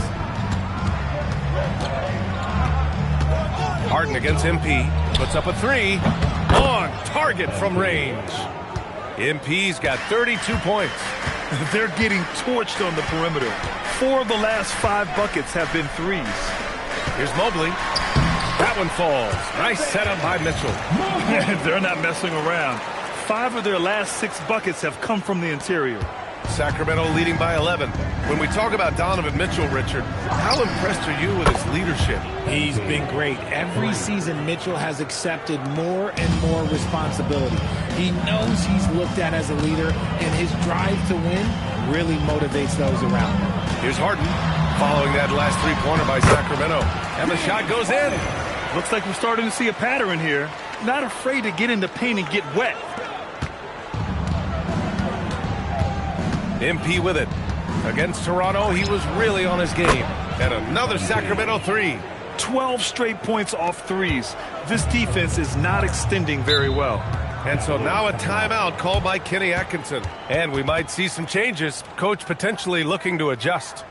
S10: Harden against MP. Puts up a 3. On target from range. MP's got 32 points.
S11: They're getting torched on the perimeter. 4 of the last 5 buckets have been 3s.
S10: Here's Mobley. That one falls. Nice setup by Mitchell.
S11: They're not messing around. 5 of their last 6 buckets have come from the interior.
S10: Sacramento leading by 11. When we talk about Donovan Mitchell, Richard, how impressed are you with his leadership?
S12: He's been great. Every season, Mitchell has accepted more and more responsibility. He knows he's looked at as a leader, and his drive to win really motivates those around him.
S10: Here's Harden, following that last 3-pointer by Sacramento. And the shot goes in.
S11: Looks like we're starting to see a pattern here. Not afraid to get in the paint and get wet.
S10: MP with it. Against Toronto, he was really on his game. And another Sacramento 3.
S11: 12 straight points off 3s. This defense is not extending very well.
S10: And so now a timeout called by Kenny Atkinson. And we might see some changes. Coach potentially looking to adjust.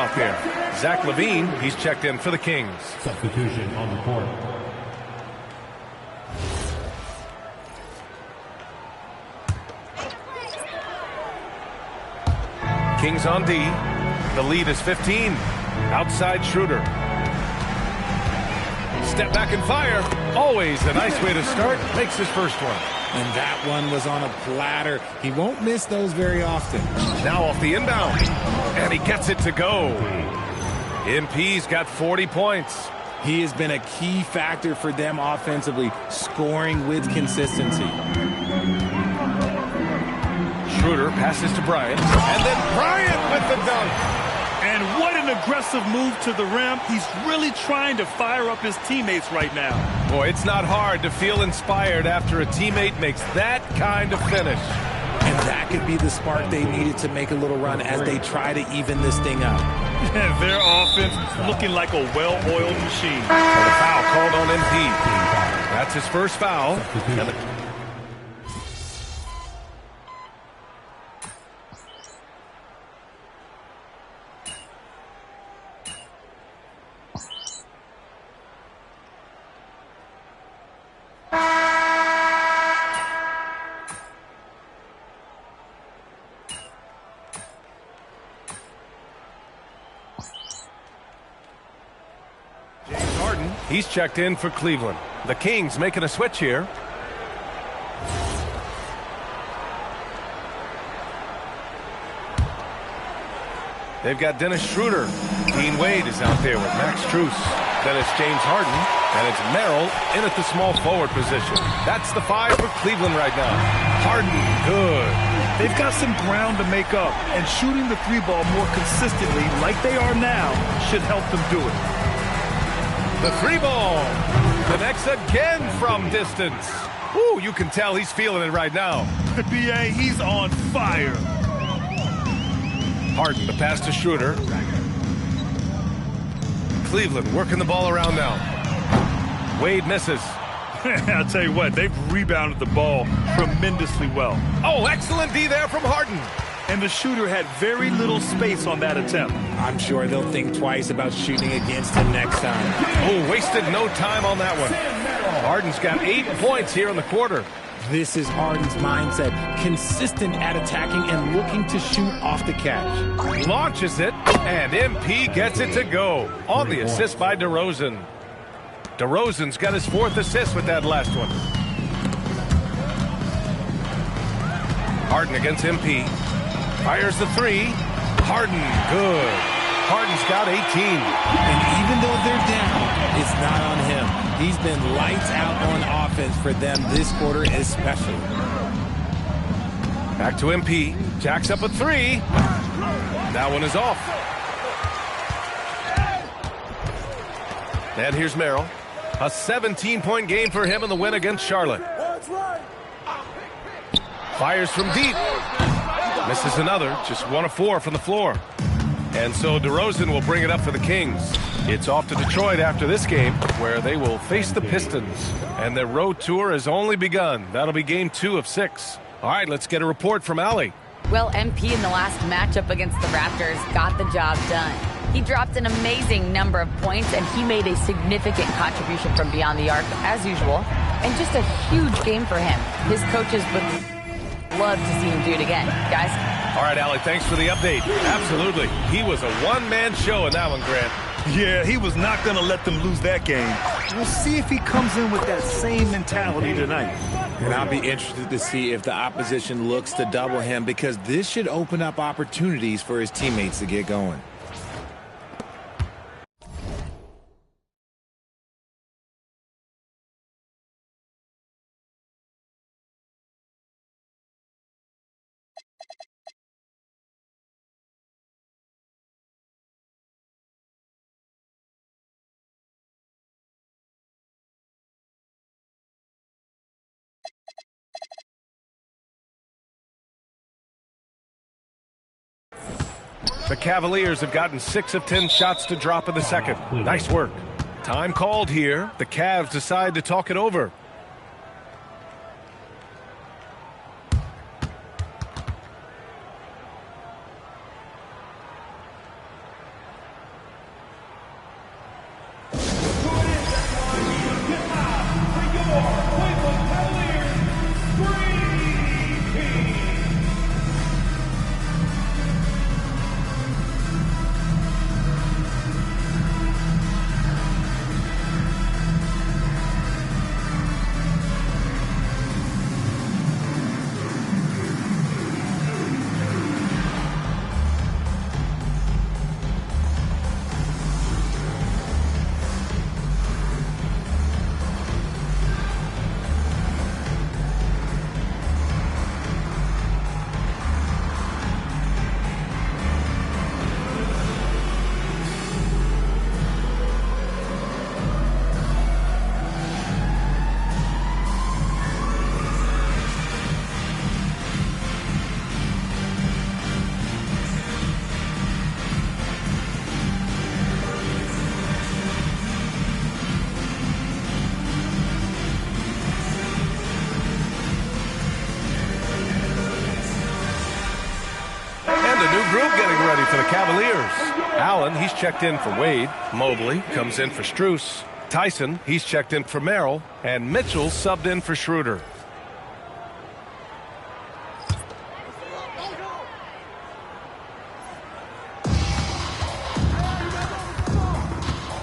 S10: out there. Zach Levine, he's checked in for the Kings.
S4: Substitution on the court.
S10: Kings on D. The lead is 15. Outside Schroeder. Step back and fire. Always a nice way to start. Makes his first one.
S12: And that one was on a platter. He won't miss those very often.
S10: Now off the inbound. And he gets it to go. MP's got 40 points.
S12: He has been a key factor for them offensively, scoring with consistency.
S10: Schroeder passes to Bryant. And then Bryant with the dunk.
S11: And what an aggressive move to the rim. He's really trying to fire up his teammates right now.
S10: Boy, it's not hard to feel inspired after a teammate makes that kind of finish.
S12: And that could be the spark they needed to make a little run as they try to even this thing up.
S11: Their offense looking like a well-oiled machine.
S10: And a foul called on MP. That's his first foul. He's checked in for Cleveland. The Kings making a switch here. They've got Dennis Schroeder. Dean Wade is out there with Max Strus. Then it's James Harden. And it's Merrill in at the small forward position. That's the 5 for Cleveland right now. Harden, good.
S11: They've got some ground to make up. And shooting the 3-ball more consistently like they are now should help them do it.
S10: The 3-ball connects again from distance. Ooh, you can tell he's feeling it right now.
S11: B.A., he's on fire.
S10: Harden, the pass to Schroeder. Cleveland working the ball around now. Wade misses.
S11: I'll tell you what, they've rebounded the ball tremendously well.
S10: Oh, excellent D there from Harden.
S11: And the shooter had very little space on that attempt.
S12: I'm sure they'll think twice about shooting against him next time.
S10: Oh, wasted no time on that one. Harden's got 8 points here in the quarter.
S12: This is Harden's mindset, consistent at attacking and looking to shoot off the catch.
S10: Launches it, and MP gets it to go on the assist by DeRozan. DeRozan's got his 4th assist with that last one. Harden against MP. Fires the 3. Harden, good. Harden's got 18.
S12: And even though they're down, it's not on him. He's been lights out on offense for them this quarter especially.
S10: Back to MP. Jacks up a 3. That one is off. And here's Merrill. A 17-point game for him in the win against Charlotte. Fires from deep. Misses another, just 1 of 4 from the floor. And so DeRozan will bring it up for the Kings. It's off to Detroit after this game, where they will face the Pistons. And their road tour has only begun. That'll be game 2 of 6. All right, let's get a report from Alley.
S5: Well, MP in the last matchup against the Raptors got the job done. He dropped an amazing number of points, and he made a significant contribution from beyond the arc, as usual. And just a huge game for him. His coaches would love to see him do it again. Guys?
S10: All right, Allie, thanks for the update. Absolutely. He was a one-man show in that one, Grant.
S11: Yeah, he was not going to let them lose that game. We'll see if he comes in with that same mentality tonight.
S12: And I'll be interested to see if the opposition looks to double him, because this should open up opportunities for his teammates to get going.
S10: The Cavaliers have gotten 6 of 10 shots to drop in the second. Nice work. Time called here. The Cavs decide to talk it over. a new group getting ready for the Cavaliers. Allen, he's checked in for Wade. Mobley comes in for Strus. Tyson, he's checked in for Merrill. And Mitchell subbed in for Schroeder.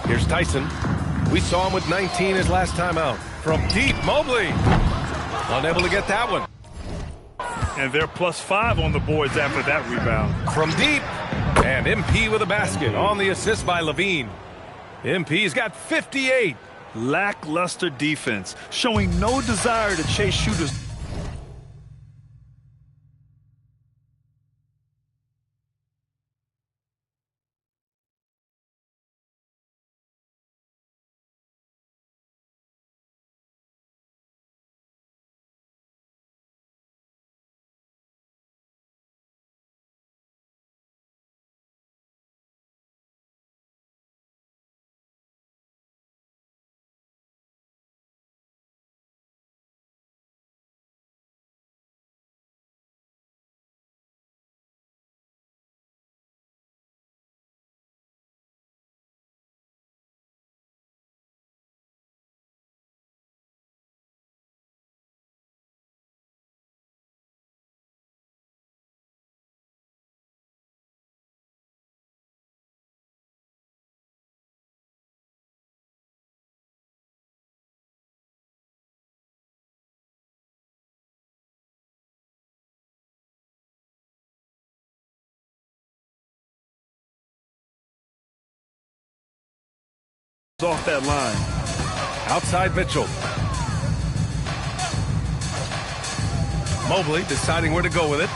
S10: Here's Tyson. We saw him with 19 his last time out. From deep, Mobley. Unable to get that one.
S11: And they're +5 on the boards after that rebound.
S10: From deep. And MP with a basket on the assist by Levine. MP's got 58.
S11: Lackluster defense, showing no desire to chase shooters. Off that line.
S10: Outside Mitchell. Mobley deciding where to go with it.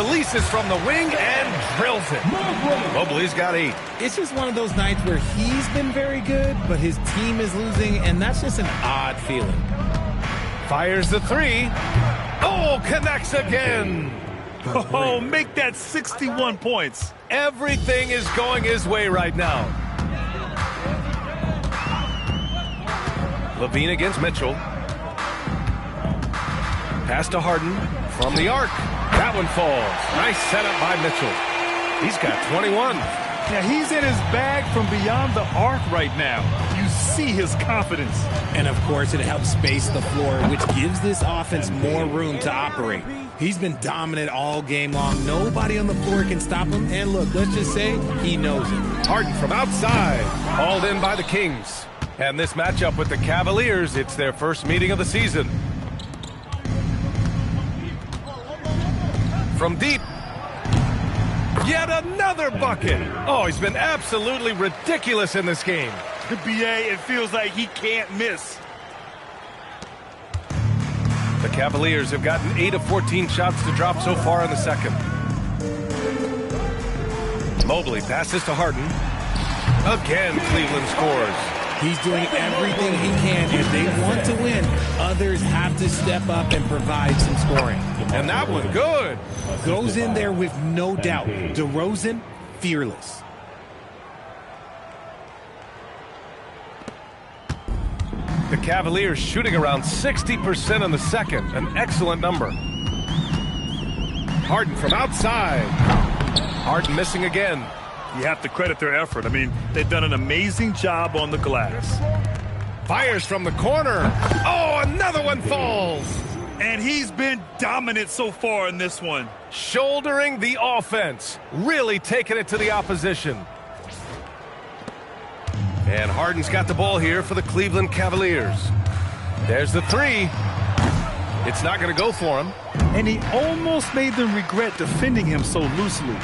S10: releases from the wing and drills it. Mobley's got 8.
S12: It's just one of those nights where he's been very good, but his team is losing, and that's just an odd feeling.
S10: Fires the 3. Oh, connects again.
S11: Oh, make that 61 points.
S10: Everything is going his way right now. Levine against Mitchell. Pass to Harden from the arc. That one falls. Nice setup by Mitchell. He's got 21.
S11: Yeah, he's in his bag from beyond the arc right now. You see his confidence.
S12: And, of course, it helps space the floor, which gives this offense more room to operate. He's been dominant all game long. Nobody on the floor can stop him. And, look, let's just say he knows it.
S10: Harden from outside. Hauled in by the Kings. And this matchup with the Cavaliers, it's their first meeting of the season. From deep. Yet another bucket. Oh, he's been absolutely ridiculous in this game.
S11: BA, it feels like he can't miss.
S10: The Cavaliers have gotten 8 of 14 shots to drop so far in the second. Mobley passes to Harden. Again, Cleveland scores.
S12: He's doing everything he can. If they want to win, others have to step up and provide some scoring.
S10: And that one good.
S12: Goes in there with no doubt. DeRozan, fearless.
S10: The Cavaliers shooting around 60% in the second. An excellent number. Harden from outside. Harden missing again.
S11: You have to credit their effort. I mean, they've done an amazing job on the glass.
S10: Fires from the corner. Oh, another one falls.
S11: And he's been dominant so far in this one.
S10: Shouldering the offense. Really taking it to the opposition. And Harden's got the ball here for the Cleveland Cavaliers. There's the 3. It's not going to go for him.
S11: And he almost made them regret defending him so loosely.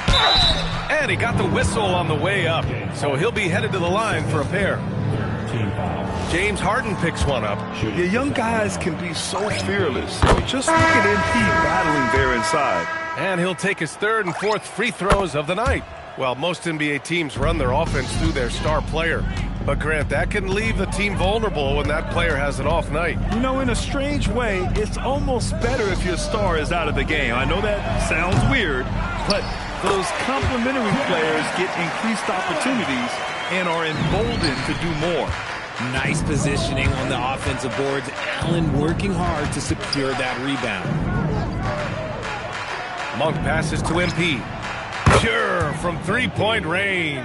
S10: And he got the whistle on the way up. So he'll be headed to the line for a pair. James Harden picks one up.
S11: The young guys can be so fearless. Just look at MP battling there inside.
S10: And he'll take his 3rd and 4th free throws of the night. Well, most NBA teams run their offense through their star player. But, Grant, that can leave the team vulnerable when that player has an off night.
S11: You know, in a strange way, it's almost better if your star is out of the game. I know that sounds weird, but those complementary players get increased opportunities and are emboldened to do more.
S12: Nice positioning on the offensive boards. Allen working hard to secure that rebound.
S10: Monk passes to MP. Sure, from 3-point range.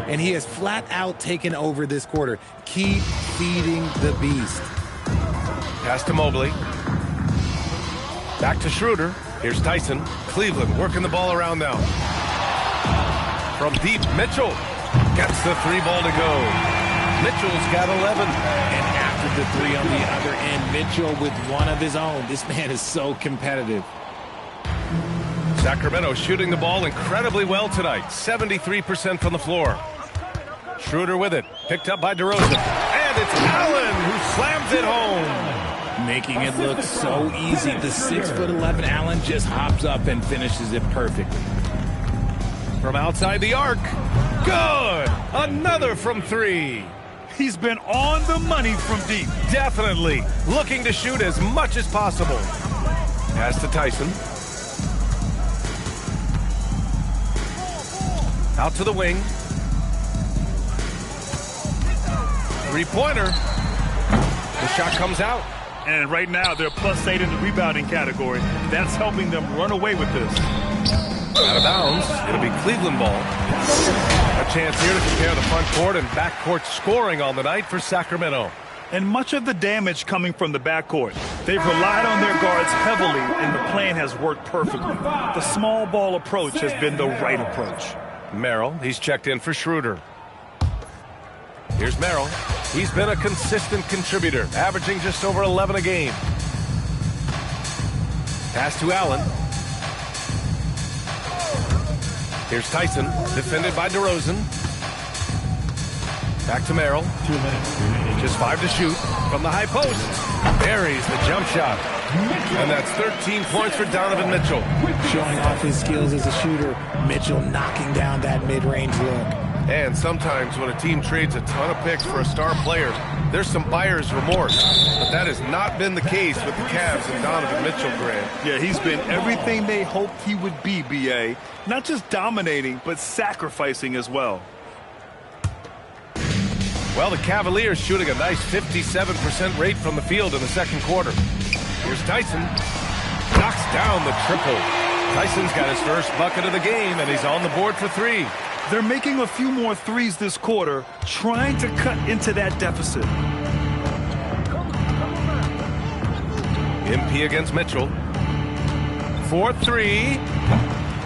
S12: And he has flat out taken over this quarter. Keep feeding the beast.
S10: Pass to Mobley. Back to Schroeder. Here's Tyson. Cleveland working the ball around now. From deep, Mitchell gets the 3 ball to go. Mitchell's got 11.
S12: And after the 3 on the other end, Mitchell with one of his own. This man is so competitive.
S10: Sacramento shooting the ball incredibly well tonight. 73% from the floor. Schroeder with it. Picked up by DeRozan. And it's Allen who slams it home.
S12: Making it look so easy. The 6'11" Allen just hops up and finishes it perfectly.
S10: From outside the arc. Good. Another from 3.
S11: He's been on the money from deep.
S10: Definitely. Looking to shoot as much as possible. Pass to Tyson. Out to the wing. 3-pointer. The shot comes out.
S11: And right now, they're +8 in the rebounding category. That's helping them run away with this.
S10: Out of bounds. It'll be Cleveland ball. A chance here to compare the front court and backcourt scoring on the night for Sacramento.
S11: And much of the damage coming from the backcourt. They've relied on their guards heavily, and the plan has worked perfectly. The small ball approach has been the right approach.
S10: Merrill, he's checked in for Schroeder. Here's Merrill. He's been a consistent contributor, averaging just over 11 a game. Pass to Allen. Here's Tyson, defended by DeRozan. Back to Merrill.
S4: 2 minutes remaining.
S10: Just 5 to shoot from the high post. Buries the jump shot. And that's 13 points for Donovan Mitchell.
S12: Showing off his skills as a shooter. Mitchell knocking down that mid-range look.
S10: And sometimes when a team trades a ton of picks for a star player, there's some buyer's remorse. But that has not been the case with the Cavs and Donovan Mitchell, Grant.
S11: Yeah, he's been everything they hoped he would be, B.A. Not just dominating, but sacrificing as well.
S10: Well, the Cavaliers shooting a nice 57% rate from the field in the second quarter. Here's Tyson. Knocks down the triple. Tyson's got his first bucket of the game, and he's on the board for 3.
S11: They're making a few more threes this quarter, trying to cut into that deficit.
S10: MP against Mitchell. 4-3.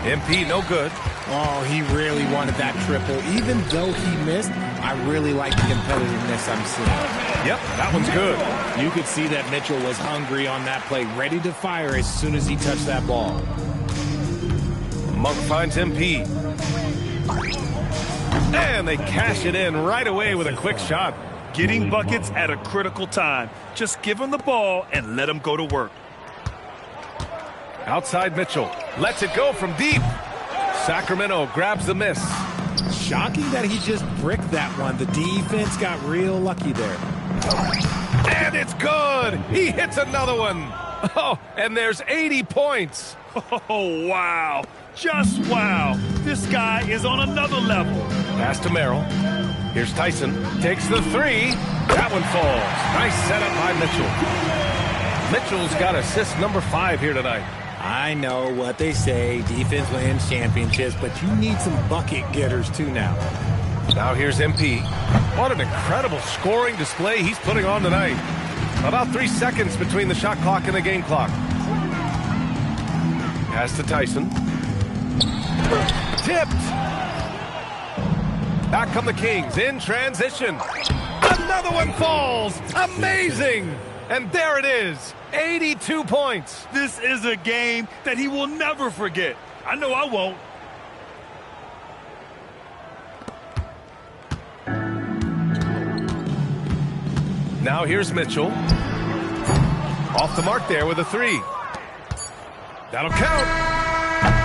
S10: MP no good.
S12: Oh, he really wanted that triple. Even though he missed, I really like the competitiveness I'm seeing.
S10: Yep, that one's good.
S12: You could see that Mitchell was hungry on that play, ready to fire as soon as he touched that ball.
S10: Monk finds MP. And they cash it in right away with a quick shot.
S11: Getting buckets at a critical time. Just give him the ball and let him go to work.
S10: Outside Mitchell. Lets it go from deep. Sacramento grabs the miss.
S12: Shocking that he just bricked that one. The defense got real lucky there.
S10: And it's good. He hits another one. Oh, and there's 80 points.
S11: Oh, wow. Just wow. This guy is on another level.
S10: Pass to Merrill. Here's Tyson. Takes the 3. That one falls. Nice setup by Mitchell. Mitchell's got assist number 5 here tonight.
S12: I know what they say. Defense wins championships, but you need some bucket getters too now.
S10: Now here's MP. What an incredible scoring display he's putting on tonight. About 3 seconds between the shot clock and the game clock. Pass to Tyson. Tipped. Back come the Kings in transition. Another one falls. Amazing. And there it is. 82 points.
S11: This is a game that he will never forget. I know I won't.
S10: Now here's Mitchell. Off the mark there with a 3. That'll count.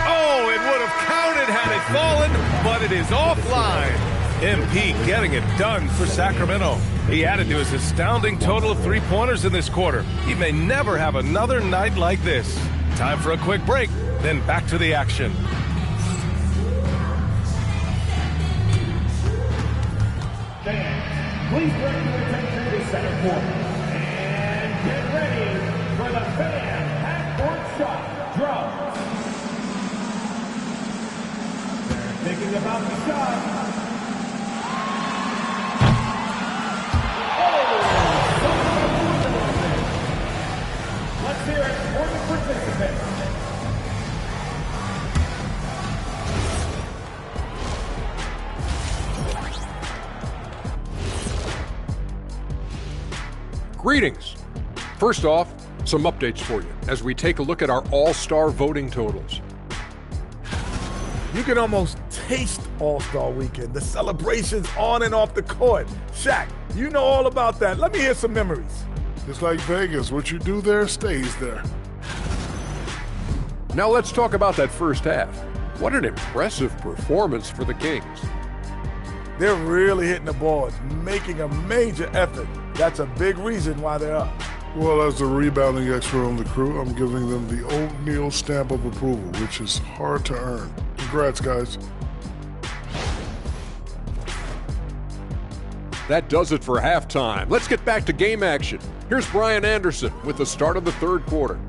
S10: Oh, it would have counted had it fallen, but it is offline. MP getting it done for Sacramento. He added to his astounding total of 3-pointers in this quarter. He may never have another night like this. Time for a quick break, then back to the action.
S4: Fans, please direct your attention to center court. And get ready for the fan half-court shot drums. They're thinking about the shot. Let's hear it for the participants.
S6: Greetings. First off, some updates for you as we take a look at our All-Star voting totals.
S8: You can almost taste All-Star Weekend, the celebrations on and off the court. Shaq, you know all about that. Let me hear some memories.
S7: It's like Vegas. What you do there stays there.
S6: Now let's talk about that first half. What an impressive performance for the Kings.
S8: They're really hitting the boards, making a major effort. That's a big reason why they're up.
S7: Well, as the rebounding expert on the crew, I'm giving them the O'Neal stamp of approval, which is hard to earn. Congrats, guys.
S6: That does it for halftime. Let's get back to game action. Here's Brian Anderson with the start of the third quarter.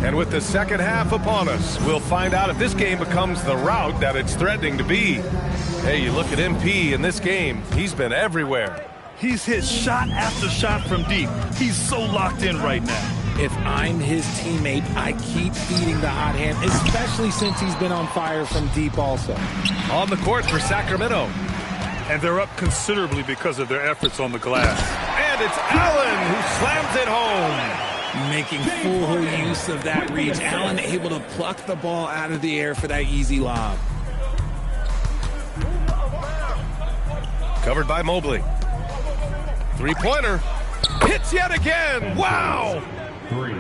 S10: And with the second half upon us, we'll find out if this game becomes the rout that it's threatening to be. Hey, you look at MP in this game, he's been everywhere.
S11: He's hit shot after shot from deep. He's so locked in right now.
S12: If I'm his teammate, I keep feeding the hot hand, especially since he's been on fire from deep also.
S10: On the court for Sacramento.
S11: And they're up considerably because of their efforts on the glass.
S10: And it's Allen who slams it home.
S12: Making full use of that reach. Allen able to pluck the ball out of the air for that easy lob.
S10: Covered by Mobley. Three-pointer. Hits yet again. Wow.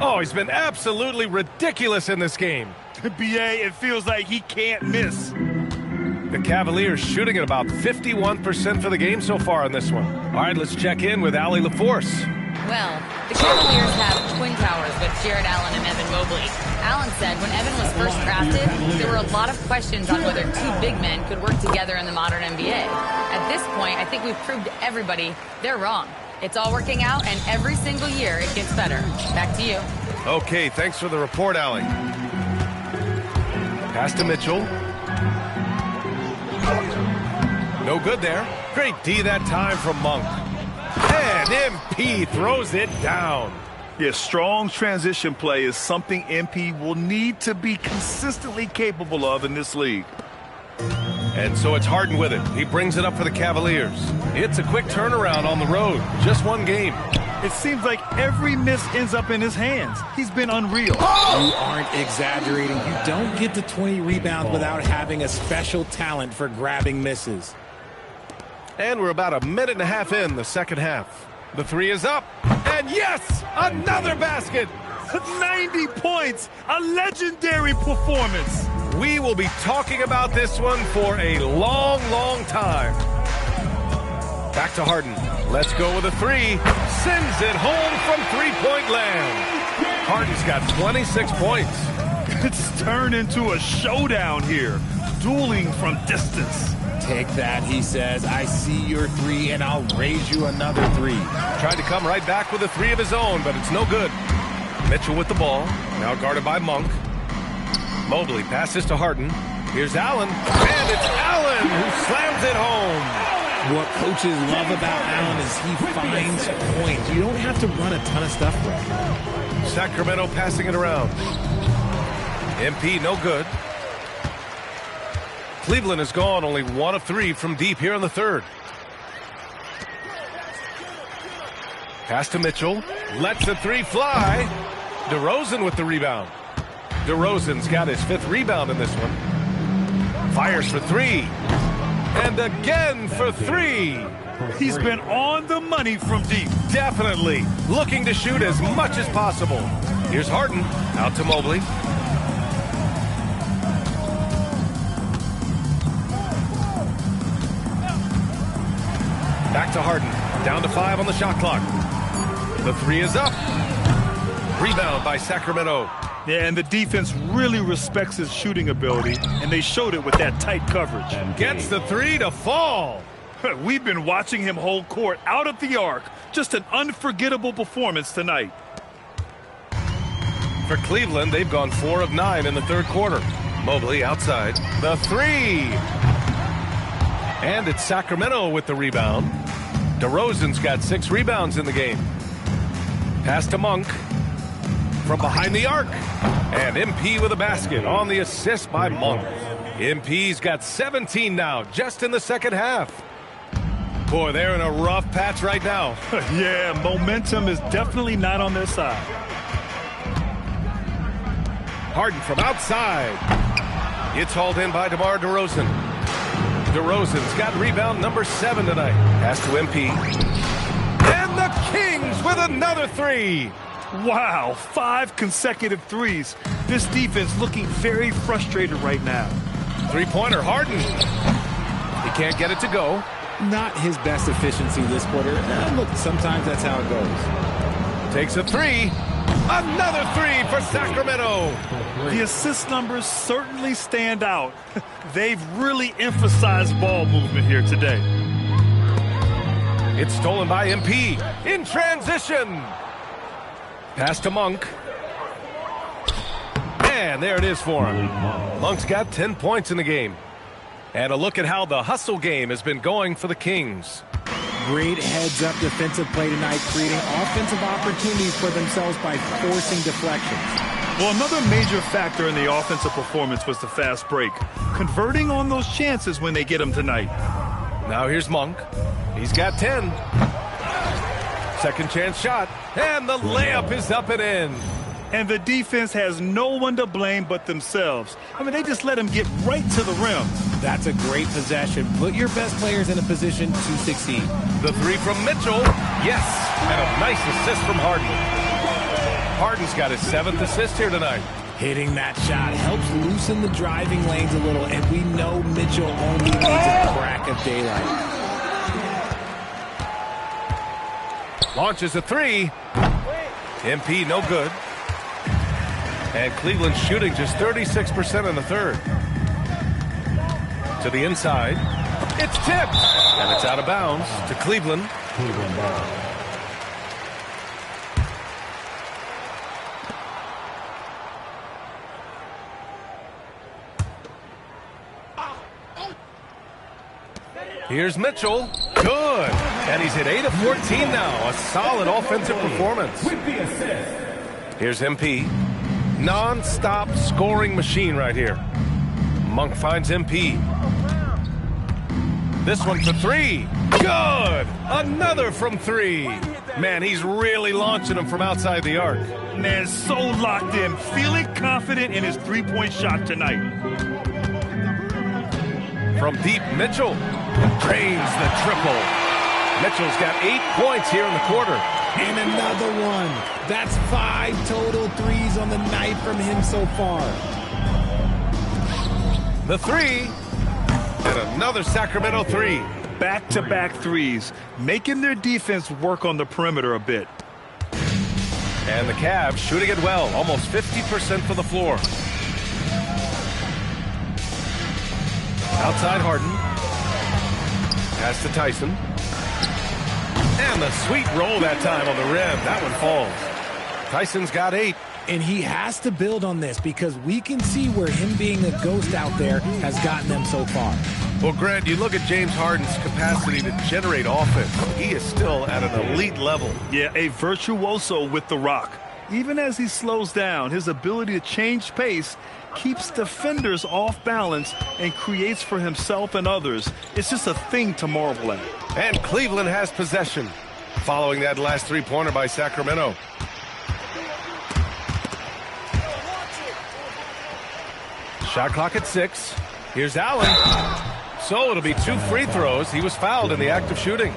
S10: Oh, he's been absolutely ridiculous in this game.
S11: BA, it feels like he can't miss.
S10: The Cavaliers shooting at about 51% for the game so far on this one. All right, let's check in with Allie LaForce.
S5: Well, the Cavaliers have twin towers with Jared Allen and Evan Mobley. Allen said when Evan was first drafted, there were a lot of questions on whether two big men could work together in the modern NBA. At this point, I think we've proved to everybody they're wrong. It's all working out, and every single year it gets better. Back to you.
S10: Okay, thanks for the report, Allie. Pass to Mitchell. No good there. Great D that time from Monk. And MP throws it down.
S11: Yeah, strong transition play is something MP will need to be consistently capable of in this league.
S10: And so it's Harden with it. He brings it up for the Cavaliers. It's a quick turnaround on the road. Just one game.
S11: It seems like every miss ends up in his hands. He's been unreal.
S12: You aren't exaggerating. You don't get to 20 rebounds without having a special talent for grabbing misses.
S10: And we're about a minute and a half in the second half. The three is up. And yes, another basket.
S11: 90 points. A legendary performance.
S10: We will be talking about this one for a long, long time. Back to Harden. Let's go with a three. Sends it home from three-point land. Harden's got 26 points.
S11: It's turned into a showdown here. Dueling from distance.
S12: Take that, he says. I see your three, and I'll raise you another three.
S10: Tried to come right back with a three of his own, but it's no good. Mitchell with the ball. Now guarded by Monk. Mobley passes to Harden. Here's Allen. And it's Allen who slams it home.
S12: What coaches love about Allen is he finds points. You don't have to run a ton of stuff for him.
S10: Sacramento passing it around. MP no good. Cleveland has gone only 1 of 3 from deep here in the third. Pass to Mitchell. Lets the three fly. DeRozan with the rebound. DeRozan's got his 5th rebound in this one. Fires for three. And again for three.
S11: He's been on the money from deep.
S10: Definitely. Looking to shoot as much as possible. Here's Harden. Out to Mobley. Back to Harden. Down to 5 on the shot clock. The three is up. Rebound by Sacramento.
S11: Yeah, and the defense really respects his shooting ability, and they showed it with that tight coverage.
S10: Gets the three to fall.
S11: We've been watching him hold court out of the arc. Just an unforgettable performance tonight.
S10: For Cleveland, they've gone 4 of 9 in the third quarter. Mobley outside. The three. And it's Sacramento with the rebound. DeRozan's got 6 rebounds in the game. Pass to Monk. From behind the arc. And MP with a basket on the assist by Monk. MP's got 17 now, just in the second half. Boy, they're in a rough patch right now.
S11: Yeah, momentum is definitely not on their side.
S10: Harden from outside. It's hauled in by DeMar DeRozan. DeRozan's got rebound number 7 tonight. Pass to MP. And the Kings with another three.
S11: Wow, 5 consecutive threes. This defense looking very frustrated right now.
S10: Three-pointer, Harden. He can't get it to go.
S12: Not his best efficiency this quarter. Look, sometimes that's how it goes.
S10: Takes a three. Another three for Sacramento.
S11: The assist numbers certainly stand out. They've really emphasized ball movement here today.
S10: It's stolen by MP. In transition. Pass to Monk. And there it is for him. Monk's got 10 points in the game. And a look at how the hustle game has been going for the Kings.
S12: Great heads-up defensive play tonight, creating offensive opportunities for themselves by forcing deflections.
S11: Well, another major factor in the offensive performance was the fast break. Converting on those chances when they get them tonight.
S10: Now here's Monk. He's got 10. Second chance shot. And the layup is up and in.
S11: And the defense has no one to blame but themselves. I mean, they just let him get right to the rim.
S12: That's a great possession. Put your best players in a position to succeed.
S10: The three from Mitchell. Yes. And a nice assist from Harden. Harden's got his 7th assist here tonight.
S12: Hitting that shot helps loosen the driving lanes a little, and we know Mitchell only needs a crack of daylight.
S10: Launches a 3. MP no good. And Cleveland shooting just 36% in the third. To the inside. It's tipped. And it's out of bounds to Cleveland. Here's Mitchell. Good. And he's hit 8 of 14 now. A solid offensive performance. Here's MP. Non-stop scoring machine right here. Monk finds MP. This one for 3. Good. Another from 3. Man, he's really launching them from outside the arc.
S11: Man, so locked in, feeling confident in his three-point shot tonight.
S10: From deep, Mitchell drains the triple. Mitchell's got 8 points here in the quarter.
S12: And another one. That's 5 total threes on the night from him so far.
S10: The 3. And another Sacramento 3.
S11: Back-to-back threes, making their defense work on the perimeter a bit.
S10: And the Cavs shooting it well, almost 50% for the floor. Outside Harden. Pass to Tyson. And the sweet roll that time on the rim. That one falls. Tyson's got 8.
S12: And he has to build on this because we can see where him being a ghost out there has gotten them so far.
S10: Well, Grant, you look at James Harden's capacity to generate offense. He is still at an elite level.
S11: Yeah, a virtuoso with the rock. Even as he slows down, his ability to change pace keeps defenders off balance and creates for himself and others. It's just a thing to marvel at.
S10: And Cleveland has possession following that last three-pointer by Sacramento. Shot clock at 6. Here's Allen. So it'll be 2 free throws. He was fouled in the act of shooting.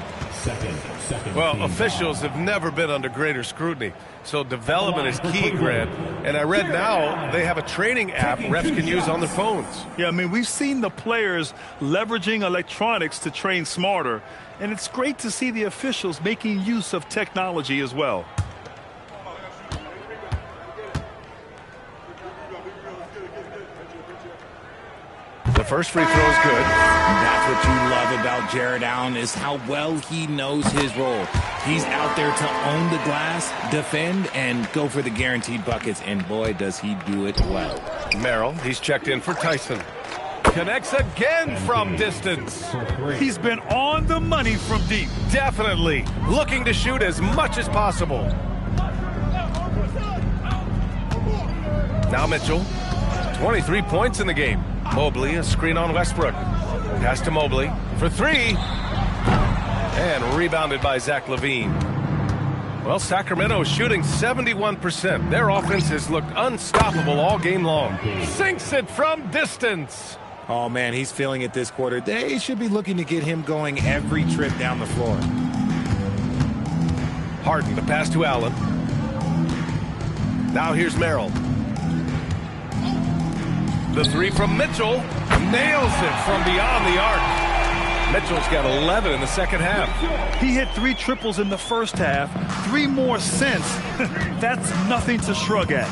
S10: Well, officials have never been under greater scrutiny. So development is key, Grant. And I read now they have a training app refs can use on their phones.
S11: Yeah, I mean, we've seen the players leveraging electronics to train smarter. And it's great to see the officials making use of technology as well.
S10: The first free throw is good.
S12: That's what you love about Jared Allen is how well he knows his role. He's out there to own the glass, defend, and go for the guaranteed buckets. And boy, does he do it well.
S10: Merrill, he's checked in for Tyson. Connects again from distance.
S11: He's been on the money from deep.
S10: Definitely. Looking to shoot as much as possible. Now Mitchell. 23 points in the game. Mobley, a screen on Westbrook. Pass to Mobley for 3. And rebounded by Zach LaVine. Well, Sacramento is shooting 71%. Their offense has looked unstoppable all game long. Sinks it from distance.
S12: Oh, man, he's feeling it this quarter. They should be looking to get him going every trip down the floor.
S10: Harden to pass to Allen. Now here's Merrill. The 3 from Mitchell. Nails it from beyond the arc. Mitchell's got 11 in the second half.
S11: He hit 3 triples in the first half. 3 more since. That's nothing to shrug at.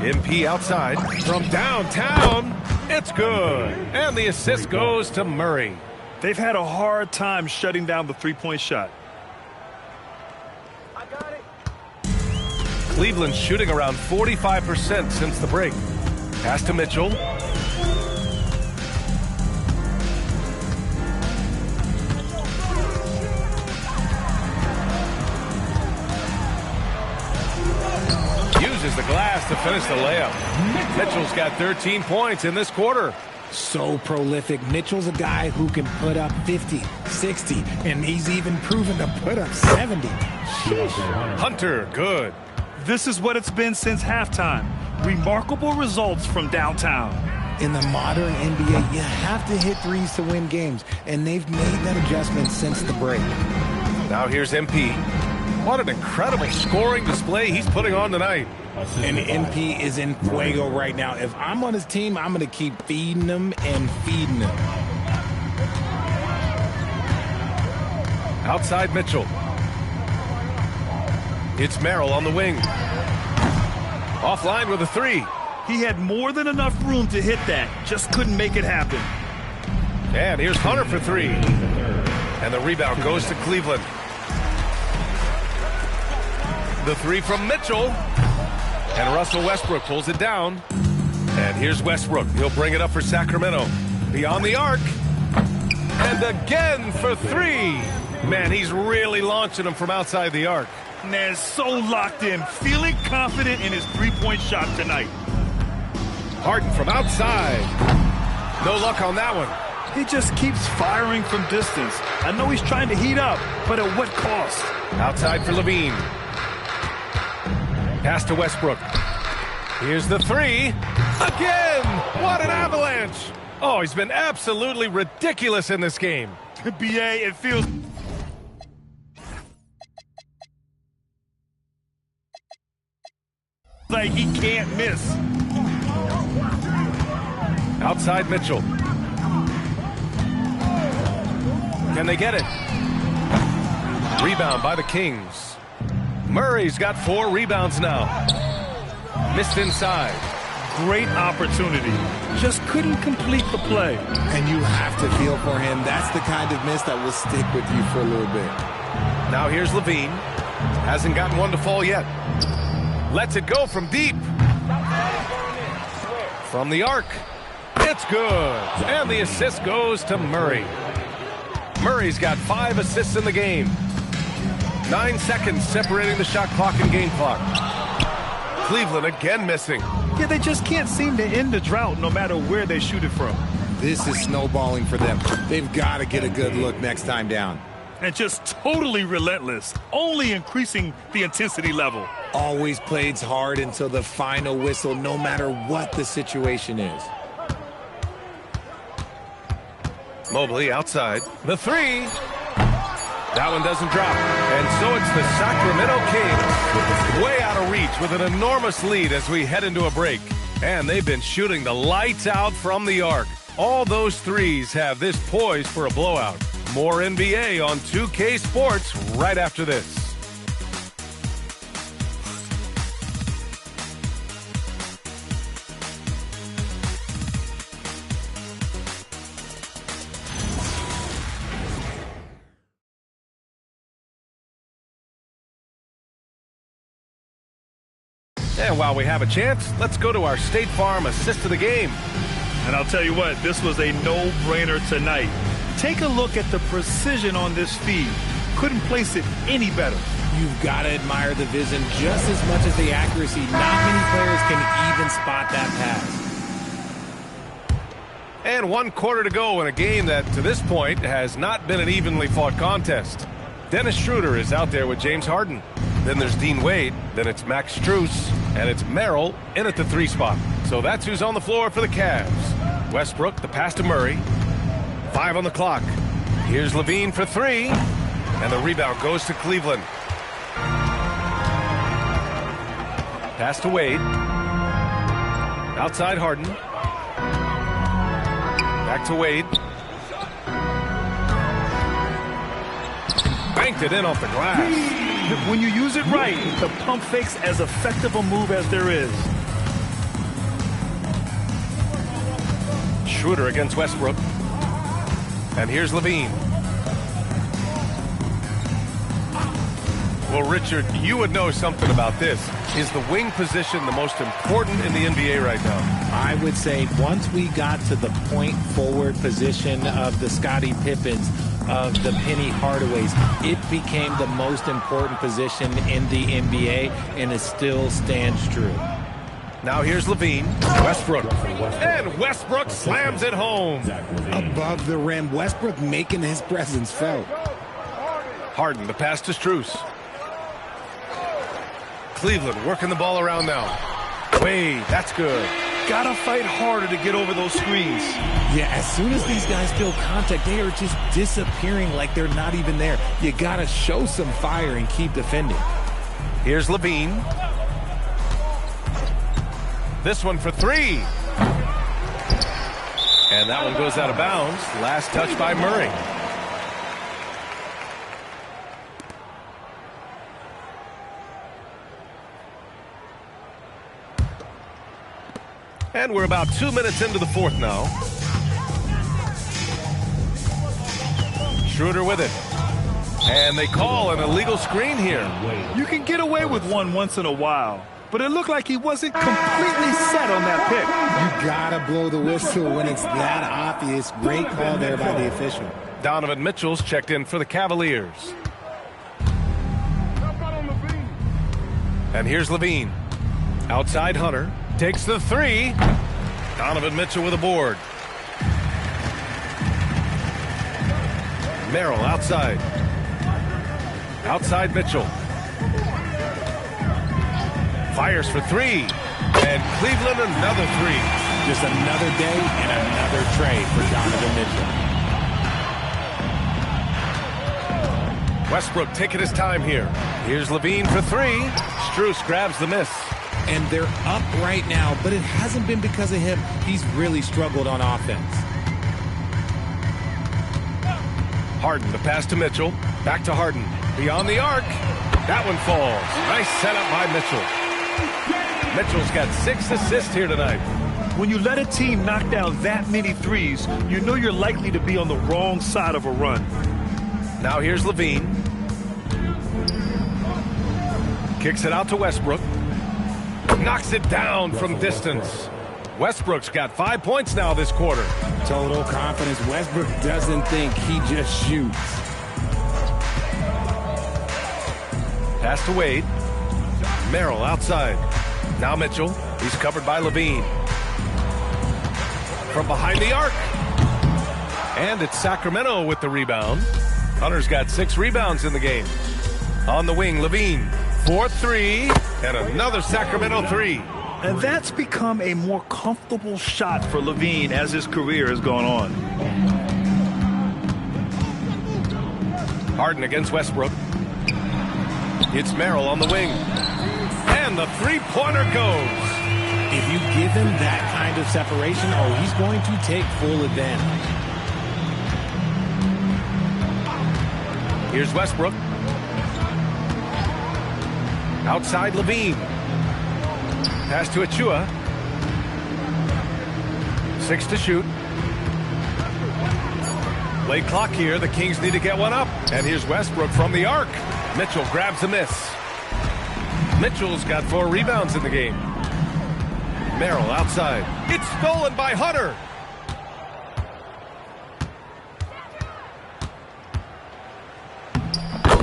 S10: MP outside. From downtown. It's good. And the assist goes to Murray.
S11: They've had a hard time shutting down the three-point shot.
S10: I got it. Cleveland's shooting around 45% since the break. Pass to Mitchell. Uses the glass to finish the layup. Mitchell's got 13 points in this quarter.
S12: So prolific. Mitchell's a guy who can put up 50, 60, and he's even proven to put up 70. Sheesh.
S10: Hunter, good.
S11: This is what it's been since halftime. Remarkable results from downtown.
S12: In the modern NBA, you have to hit threes to win games, and they've made that adjustment since the break.
S10: Now here's MP. What an incredible scoring display he's putting on tonight.
S12: And MP is in fuego right now. If I'm on his team, I'm going to keep feeding him and feeding him.
S10: Outside Mitchell. It's Merrill on the wing. Offline with a three.
S11: He had more than enough room to hit that. Just couldn't make it happen.
S10: And here's Hunter for three. And the rebound goes to Cleveland. The three from Mitchell. And Russell Westbrook pulls it down. And here's Westbrook. He'll bring it up for Sacramento. Beyond the arc. And again for three. Man, he's really launching them from outside the arc.
S11: Man, so locked in. Feeling confident in his three-point shot tonight.
S10: Harden from outside. No luck on that one.
S11: He just keeps firing from distance. I know he's trying to heat up, but at what cost?
S10: Outside for Levine. Pass to Westbrook. Here's the three. Again! What an avalanche! Oh, he's been absolutely ridiculous in this game.
S11: BA, it feels... like he can't miss.
S10: Outside Mitchell. Can they get it? Rebound by the Kings. Murray's got 4 rebounds now. Missed inside.
S11: Great opportunity. Just couldn't complete the play.
S12: And you have to feel for him. That's the kind of miss that will stick with you for a little bit.
S10: Now here's Levine. Hasn't gotten one to fall yet. Lets it go from deep. From the arc. It's good. And the assist goes to Murray. Murray's got 5 assists in the game. 9 seconds separating the shot clock and game clock. Cleveland again missing.
S11: Yeah, they just can't seem to end the drought no matter where they shoot it from.
S12: This is snowballing for them. They've got to get a good look next time down.
S11: And just totally relentless, only increasing the intensity level.
S12: Always plays hard until the final whistle, no matter what the situation is.
S10: Mobley outside. The three. That one doesn't drop. And so it's the Sacramento Kings way out of reach with an enormous lead as we head into a break. And they've been shooting the lights out from the arc. All those threes have this poised for a blowout. More NBA on 2K Sports right after this. And while we have a chance, let's go to our State Farm assist of the game.
S11: And I'll tell you what, this was a no-brainer tonight. Take a look at the precision on this feed. Couldn't place it any better.
S12: You've got to admire the vision just as much as the accuracy. Not many players can even spot that pass.
S10: And 1 quarter to go in a game that, to this point, has not been an evenly fought contest. Dennis Schroeder is out there with James Harden. Then there's Dean Wade. Then it's Max Strus. And it's Merrill in at the 3 spot. So that's who's on the floor for the Cavs. Westbrook, the pass to Murray. 5 on the clock. Here's Levine for 3. And the rebound goes to Cleveland. Pass to Wade. Outside Harden. Back to Wade. Banked it in off the glass.
S11: When you use it right, the pump fake's as effective a move as there is.
S10: Schroeder against Westbrook. And here's Levine. Well, Richard, you would know something about this. Is the wing position the most important in the NBA right now?
S12: I would say once we got to the point forward position of the Scottie Pippens, of the Penny Hardaways, it became the most important position in the NBA, and it still stands true.
S10: Now here's Levine, Westbrook, and Westbrook slams it home.
S12: Above the rim, Westbrook making his presence felt.
S10: Harden, the pass to Strus. Cleveland working the ball around now. Wade, that's good.
S11: Gotta fight harder to get over those screens.
S12: Yeah, as soon as these guys feel contact, they are just disappearing like they're not even there. You gotta show some fire and keep defending.
S10: Here's Levine. This one for three. And that one goes out of bounds. Last touch by Murray. And we're about 2 minutes into the fourth now. Schroeder with it. And they call an illegal screen here.
S11: You can get away with one once in a while, but it looked like he wasn't completely set on that pick.
S12: You gotta blow the whistle when it's that obvious. Great call there by the official.
S10: Donovan Mitchell's checked in for the Cavaliers. And here's Levine. Outside Hunter. Takes the three. Donovan Mitchell with a board. Merrill outside. Outside Mitchell. Fires for three. And Cleveland another three.
S12: Just another day and another trade for Donovan Mitchell.
S10: Westbrook taking his time here. Here's Levine for three. Strus grabs the miss.
S12: And they're up right now, but it hasn't been because of him. He's really struggled on offense.
S10: Harden, the pass to Mitchell. Back to Harden. Beyond the arc. That one falls. Nice setup by Mitchell. Mitchell's got 6 assists here tonight.
S11: When you let a team knock down that many threes, you know you're likely to be on the wrong side of a run.
S10: Now here's Levine. Kicks it out to Westbrook. Knocks it down from distance. Westbrook's got 5 points now this quarter.
S12: Total confidence. Westbrook doesn't think, he just shoots.
S10: Pass to Wade. Merrill outside. Now Mitchell. He's covered by Levine. From behind the arc. And it's Sacramento with the rebound. Hunter's got 6 rebounds in the game. On the wing, Levine. 4-3. And another Sacramento three.
S11: And that's become a more comfortable shot for Levine as his career has gone on.
S10: Harden against Westbrook. It's Merrill on the wing. And the three-pointer goes.
S12: If you give him that kind of separation, he's going to take full advantage.
S10: Here's Westbrook. Outside Levine. Pass to Achua. 6 to shoot. Late clock here. The Kings need to get one up. And here's Westbrook from the arc. Mitchell grabs a miss. Mitchell's got 4 rebounds in the game. Merrill outside. It's stolen by Hunter.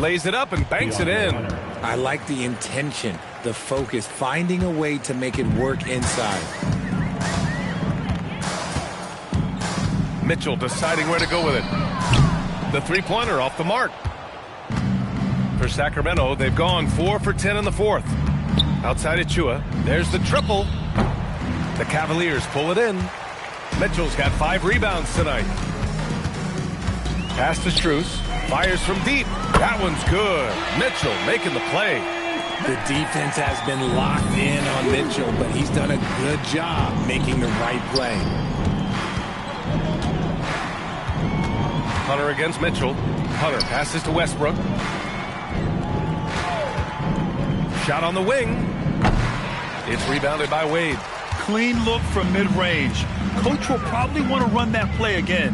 S10: Lays it up and banks it in.
S12: I like the intention, the focus, finding a way to make it work inside.
S10: Mitchell deciding where to go with it. The three-pointer off the mark. For Sacramento, they've gone 4 for 10 in the fourth. Outside Achua. There's the triple. The Cavaliers pull it in. Mitchell's got 5 rebounds tonight. Pass to Strus. Fires from deep. That one's good. Mitchell making the play.
S12: The defense has been locked in on Mitchell, but he's done a good job making the right play.
S10: Hunter against Mitchell. Hunter passes to Westbrook. Shot on the wing. It's rebounded by Wade.
S11: Clean look from mid-range. Coach will probably want to run that play again.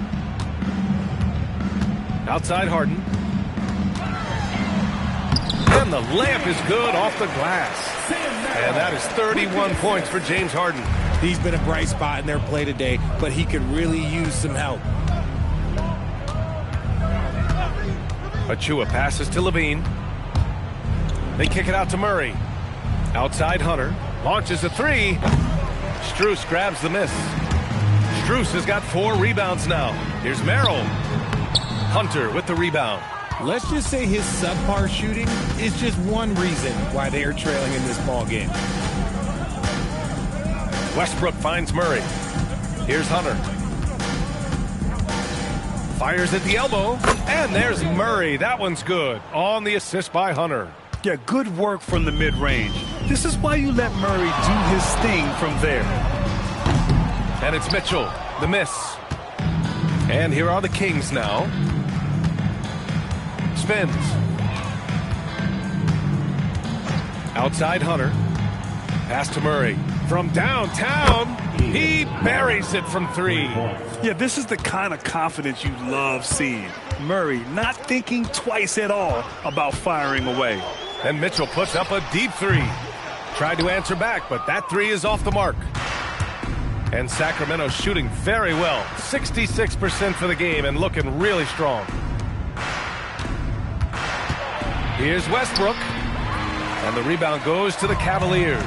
S10: Outside Harden. And the layup is good off the glass. And that is 31 points for James Harden.
S12: He's been a bright spot in their play today, but he could really use some help.
S10: Achua passes to Levine. They kick it out to Murray. Outside Hunter. Launches a three. Strus grabs the miss. Strus has got 4 rebounds now. Here's Merrill. Hunter with the rebound.
S12: Let's just say his subpar shooting is just one reason why they are trailing in this ball game.
S10: Westbrook finds Murray. Here's Hunter. Fires at the elbow, and there's Murray. That one's good. On the assist by Hunter.
S11: Yeah, good work from the mid-range. This is why you let Murray do his thing from there.
S10: And it's Mitchell, the miss. And here are the Kings now. Spins. Outside Hunter. Pass to Murray. From downtown, he buries it from 3.
S11: Yeah, this is the kind of confidence you love seeing. Murray not thinking twice at all about firing away.
S10: And Mitchell puts up a deep 3. Tried to answer back, but that 3 is off the mark. And Sacramento shooting very well. 66% for the game and looking really strong. Here's Westbrook. And the rebound goes to the Cavaliers.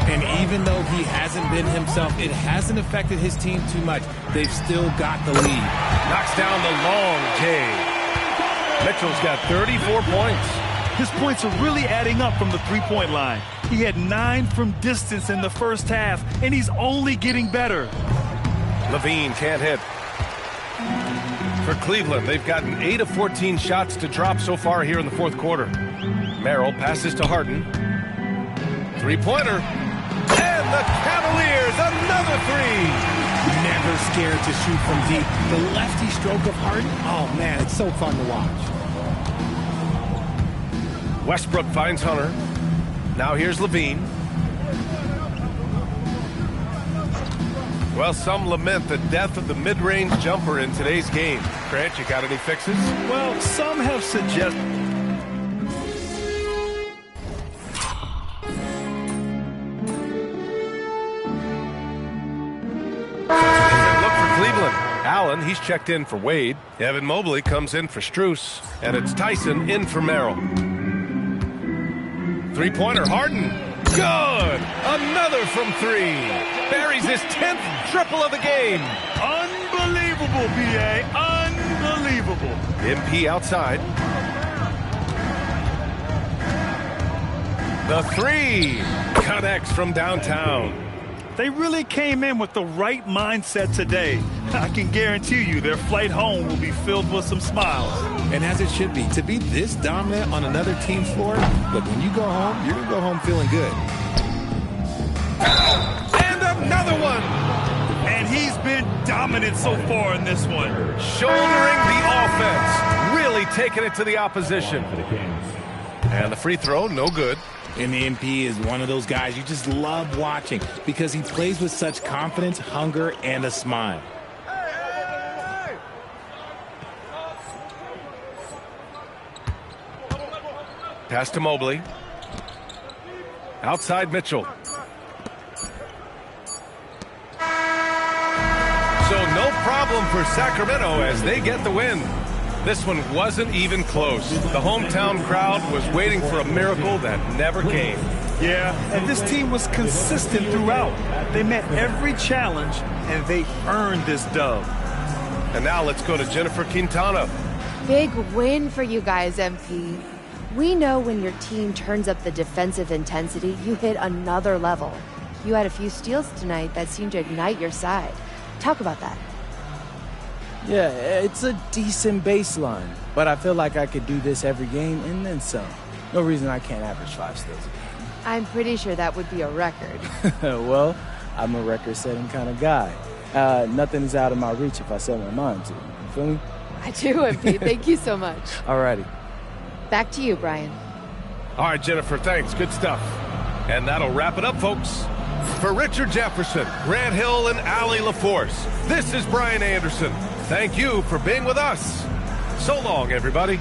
S12: And even though he hasn't been himself, it hasn't affected his team too much. They've still got the lead.
S10: Knocks down the long J. Mitchell's got 34 points.
S11: His points are really adding up from the three-point line. He had 9 from distance in the first half, and he's only getting better.
S10: Levine can't hit. For Cleveland, they've gotten 8 of 14 shots to drop so far here in the fourth quarter. Merrill passes to Harden. Three-pointer. And the Cavaliers, another 3.
S12: Never scared to shoot from deep. The lefty stroke of Harden, oh man, it's so fun to watch.
S10: Westbrook finds Hunter. Now here's Levine. Well, some lament the death of the mid-range jumper in today's game. Grant, you got any fixes?
S11: Well, some have suggested.
S10: Look for Cleveland. Allen, he's checked in for Wade. Evan Mobley comes in for Strus. And it's Tyson in for Merrill. Three-pointer, Harden. Good! Another from 3. Buries his 10th triple of the game.
S11: Unbelievable, B.A. Unbelievable.
S10: MP outside. The 3 connects from downtown.
S11: They really came in with the right mindset today. I can guarantee you their flight home will be filled with some smiles.
S12: And as it should be, to be this dominant on another team's floor, look, when you go home, you're going to go home feeling good.
S10: And another one!
S11: And he's been dominant so far in this one.
S10: Shouldering the offense. Really taking it to the opposition. And the free throw, no good.
S12: And the MP is one of those guys you just love watching because he plays with such confidence, hunger, and a smile.
S10: Pass to Mobley. Outside Mitchell. So no problem for Sacramento as they get the win. This one wasn't even close. The hometown crowd was waiting for a miracle that never came.
S11: Yeah, and this team was consistent throughout. They met every challenge, and they earned this dub.
S10: And now let's go to Jennifer Quintana.
S14: Big win for you guys, MP. We know when your team turns up the defensive intensity, you hit another level. You had a few steals tonight that seemed to ignite your side. Talk about that.
S15: Yeah, it's a decent baseline, but I feel like I could do this every game and then some. No reason I can't average 5 steals a game.
S14: I'm pretty sure that would be a record.
S15: Well, I'm a record-setting kind of guy. Nothing is out of my reach if I set my mind to. You feel me?
S14: I do, MP. Thank you so much.
S15: Alrighty.
S14: Back to you, Brian.
S10: All right, Jennifer, thanks. Good stuff. And that'll wrap it up, folks. For Richard Jefferson, Grant Hill, and Allie LaForce, this is Brian Anderson. Thank you for being with us. So long, everybody.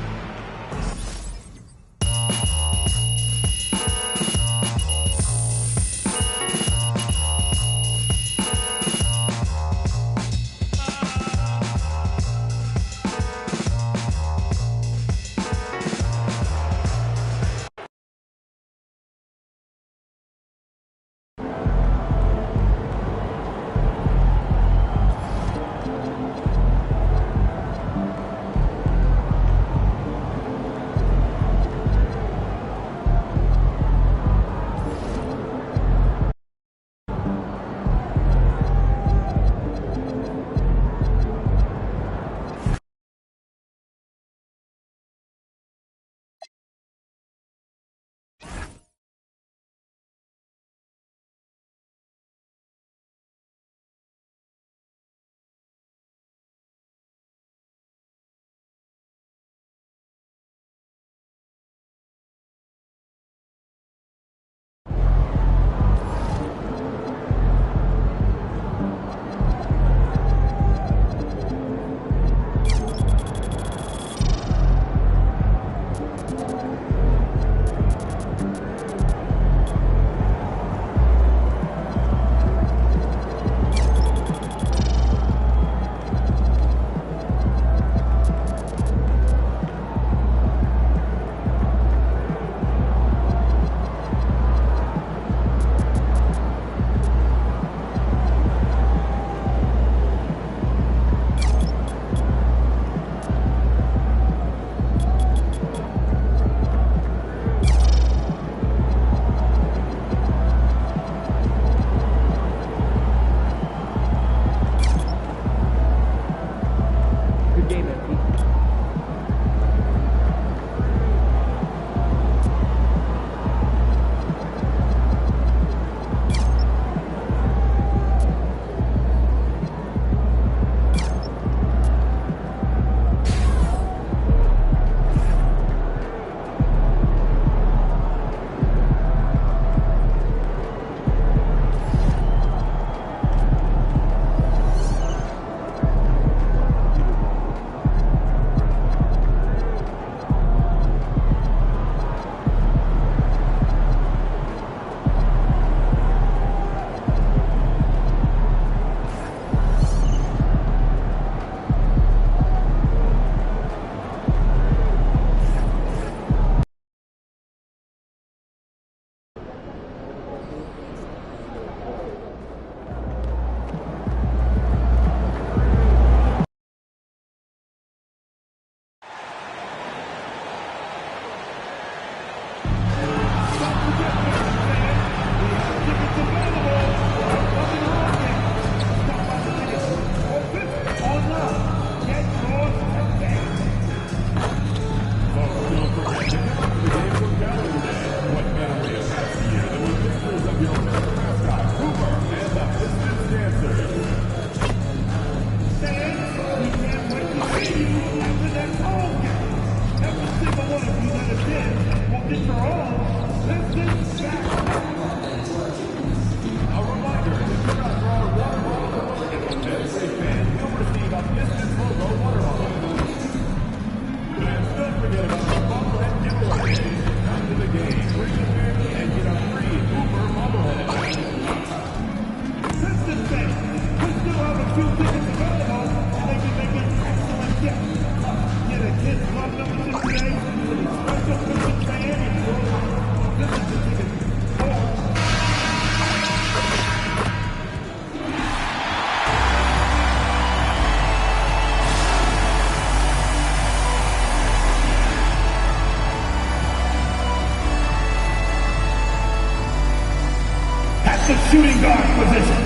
S4: The shooting guard position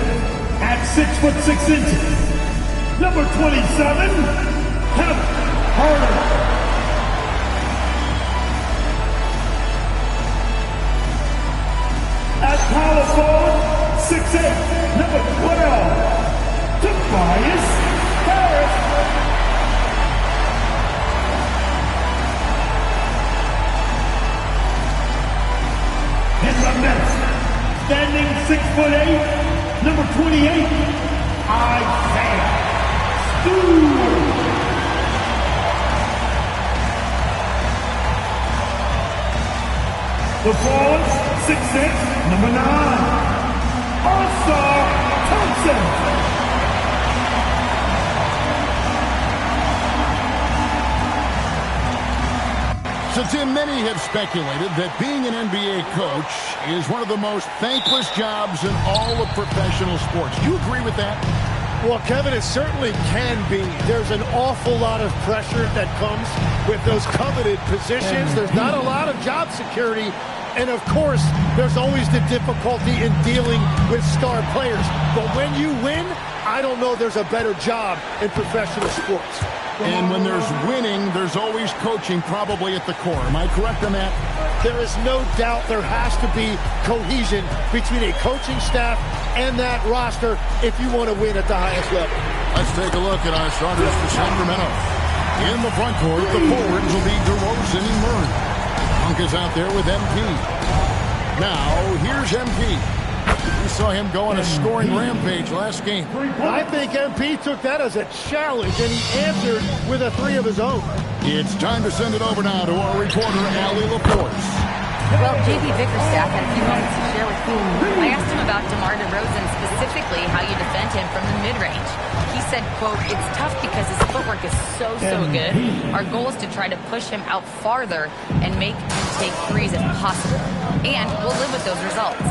S4: at 6'6" number 27, Kevin Harder. At power forward, 6'8", number 12, Tobias Harris. In the middle, standing 6'8", number 28, Isaiah Stewart. The forwards, 6'6", number 9, Arthur Thompson.
S1: So, Tim, many have speculated that being an NBA coach is one of the most thankless jobs in all of professional sports. Do you agree with that?
S16: Well, Kevin, it certainly can be. There's an awful lot of pressure that comes with those coveted positions. There's not a lot of job security. And, of course, there's always the difficulty in dealing with star players. But when you win, I don't know there's a better job in professional sports.
S1: And when there's winning, there's always coaching probably at the core. Am I correct on that?
S16: There is no doubt there has to be cohesion between a coaching staff and that roster if you want to win at the highest level.
S1: Let's take a look at our starters for Sacramento. In the front court, the forwards will be DeRozan and Murray. Monk is out there with MP. Now, here's MP. We saw him go on a scoring rampage last game.
S16: I think MP took that as a challenge, and he answered with a three of his own.
S1: It's time to send it over now to our reporter, Allie LaForce.
S5: Well, JB Bickerstaff had a few moments to share with me. I asked him about DeMar DeRozan, specifically how you defend him from the mid-range. He said, quote, "It's tough because his footwork is so good. Our goal is to try to push him out farther and make him take threes if possible. And we'll live with those results.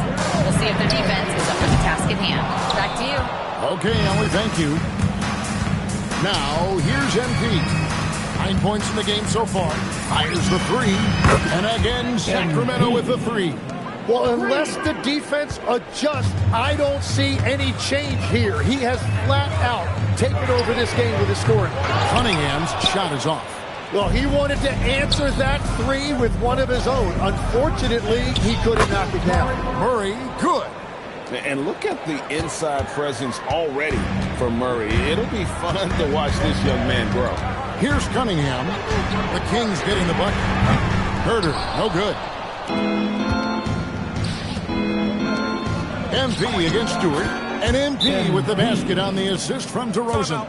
S5: We'll see if the defense is up to the task at hand." Back to you.
S1: Okay, Ellie, thank you. Now, here's MP. 9 points in the game so far. Fires the three. And again, Sacramento with the three.
S16: Well, unless the defense adjusts, I don't see any change here. He has flat out taken over this game with his scoring.
S1: Cunningham's shot is off.
S16: Well, he wanted to answer that three with one of his own. Unfortunately, he couldn't knock it down.
S1: Murray, good.
S2: And look at the inside presence already for Murray. It'll be fun to watch this young man grow.
S1: Here's Cunningham. The Kings getting the bucket. Herder, no good. MP against Stewart. And MP with the basket on the assist from DeRozan.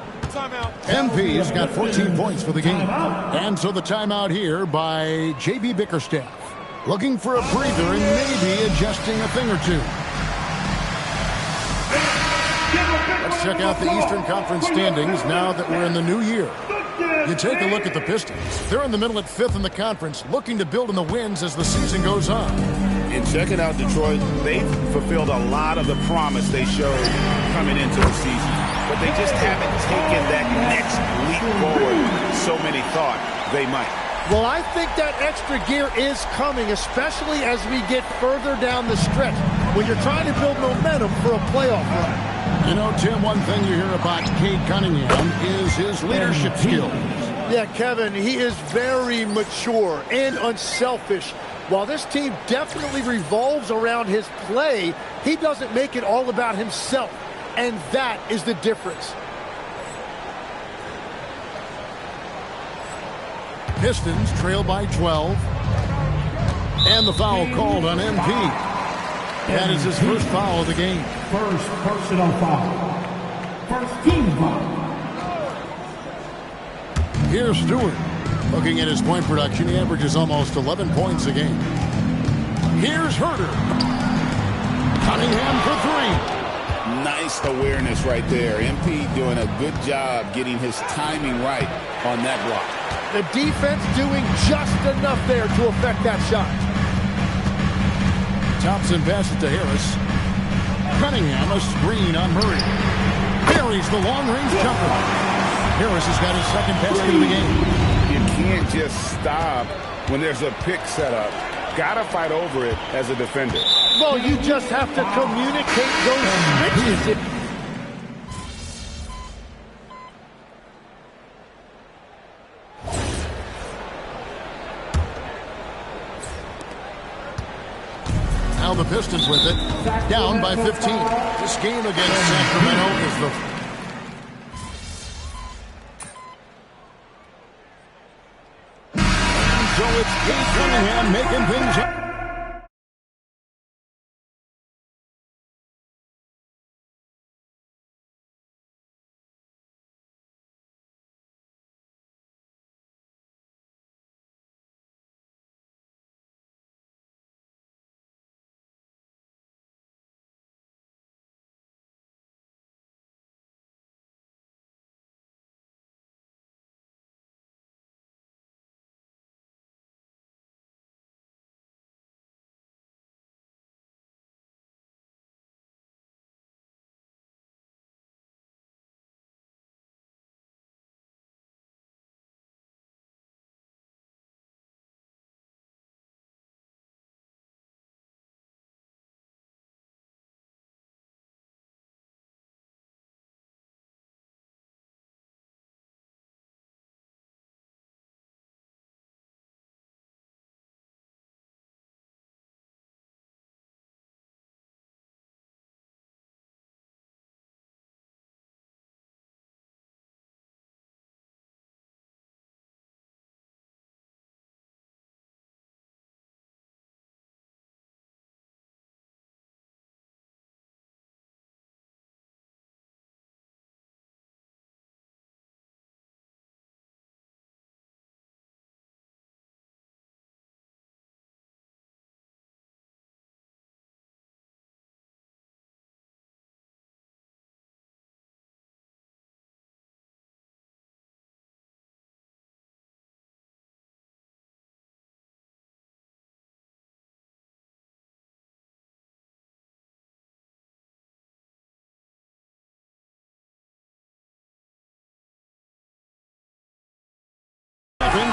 S1: MP's got 14 points for the game. And so the timeout here by JB Bickerstaff. Looking for a breather and maybe adjusting a thing or two. Let's check out the Eastern Conference standings now that we're in the new year. You take a look at the Pistons. They're in the middle at 5th in the conference, looking to build in the wins as the season goes on.
S2: And checking out Detroit, they've fulfilled a lot of the promise they showed coming into the season. But they just haven't taken that next leap forward so many thought they might.
S16: Well, I think that extra gear is coming, especially as we get further down the stretch, when you're trying to build momentum for a playoff run.
S1: You know, Tim, one thing you hear about Cade Cunningham is his leadership skills.
S16: Yeah, Kevin, he is very mature and unselfish. While this team definitely revolves around his play, he doesn't make it all about himself, and that is the difference.
S1: Pistons trail by 12. And the foul called on MP. That is his first foul of the game.
S4: First personal foul. First team foul.
S1: Here's Stewart. Looking at his point production, he averages almost 11 points a game. Here's Herter. Cunningham for three.
S2: Nice awareness right there. MP doing a good job getting his timing right on that block.
S16: The defense doing just enough there to affect that shot.
S1: Thompson passes to Harris. Cunningham, a screen on Murray. Buries the long-range jumper. Harris has got his second basket of the game.
S2: You can't just stop when there's a pick set up. Gotta fight over it as a defender.
S16: Well, you just have to communicate those switches.
S1: Now the Pistons with it, down by 15. This game against Sacramento is the... So it's Cade Cunningham making things up.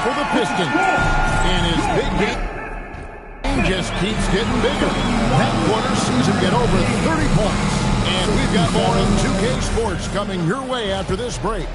S1: For the Pistons. And his big game just keeps getting bigger. That quarter sees him get over 30 points. And we've got more of 2K Sports coming your way after this break.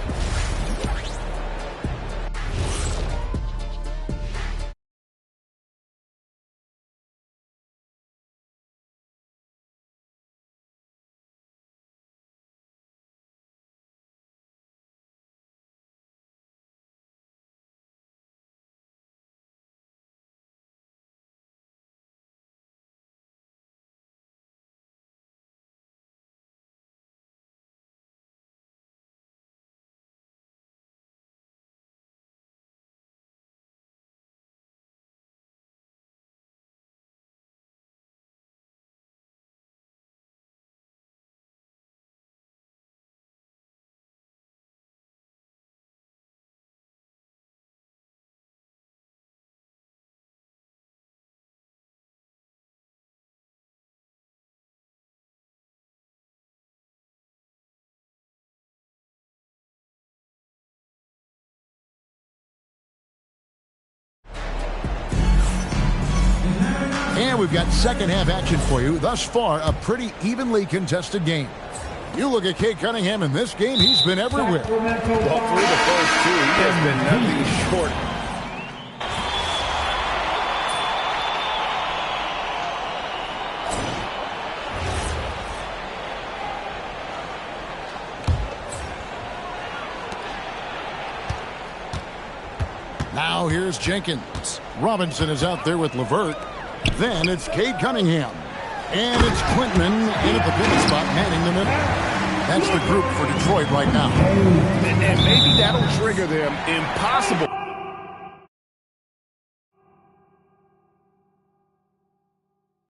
S1: And we've got second half action for you. Thus far, a pretty evenly contested game. You look at Cade Cunningham in this game, he's been everywhere.
S2: Well, through the first two, he has been nothing short.
S1: Now here's Jenkins. Robinson is out there with LeVert. Then it's Cade Cunningham. And it's Quintman in at the pivot spot, manning the middle. That's the group for Detroit right now.
S2: And maybe that'll trigger them. Impossible.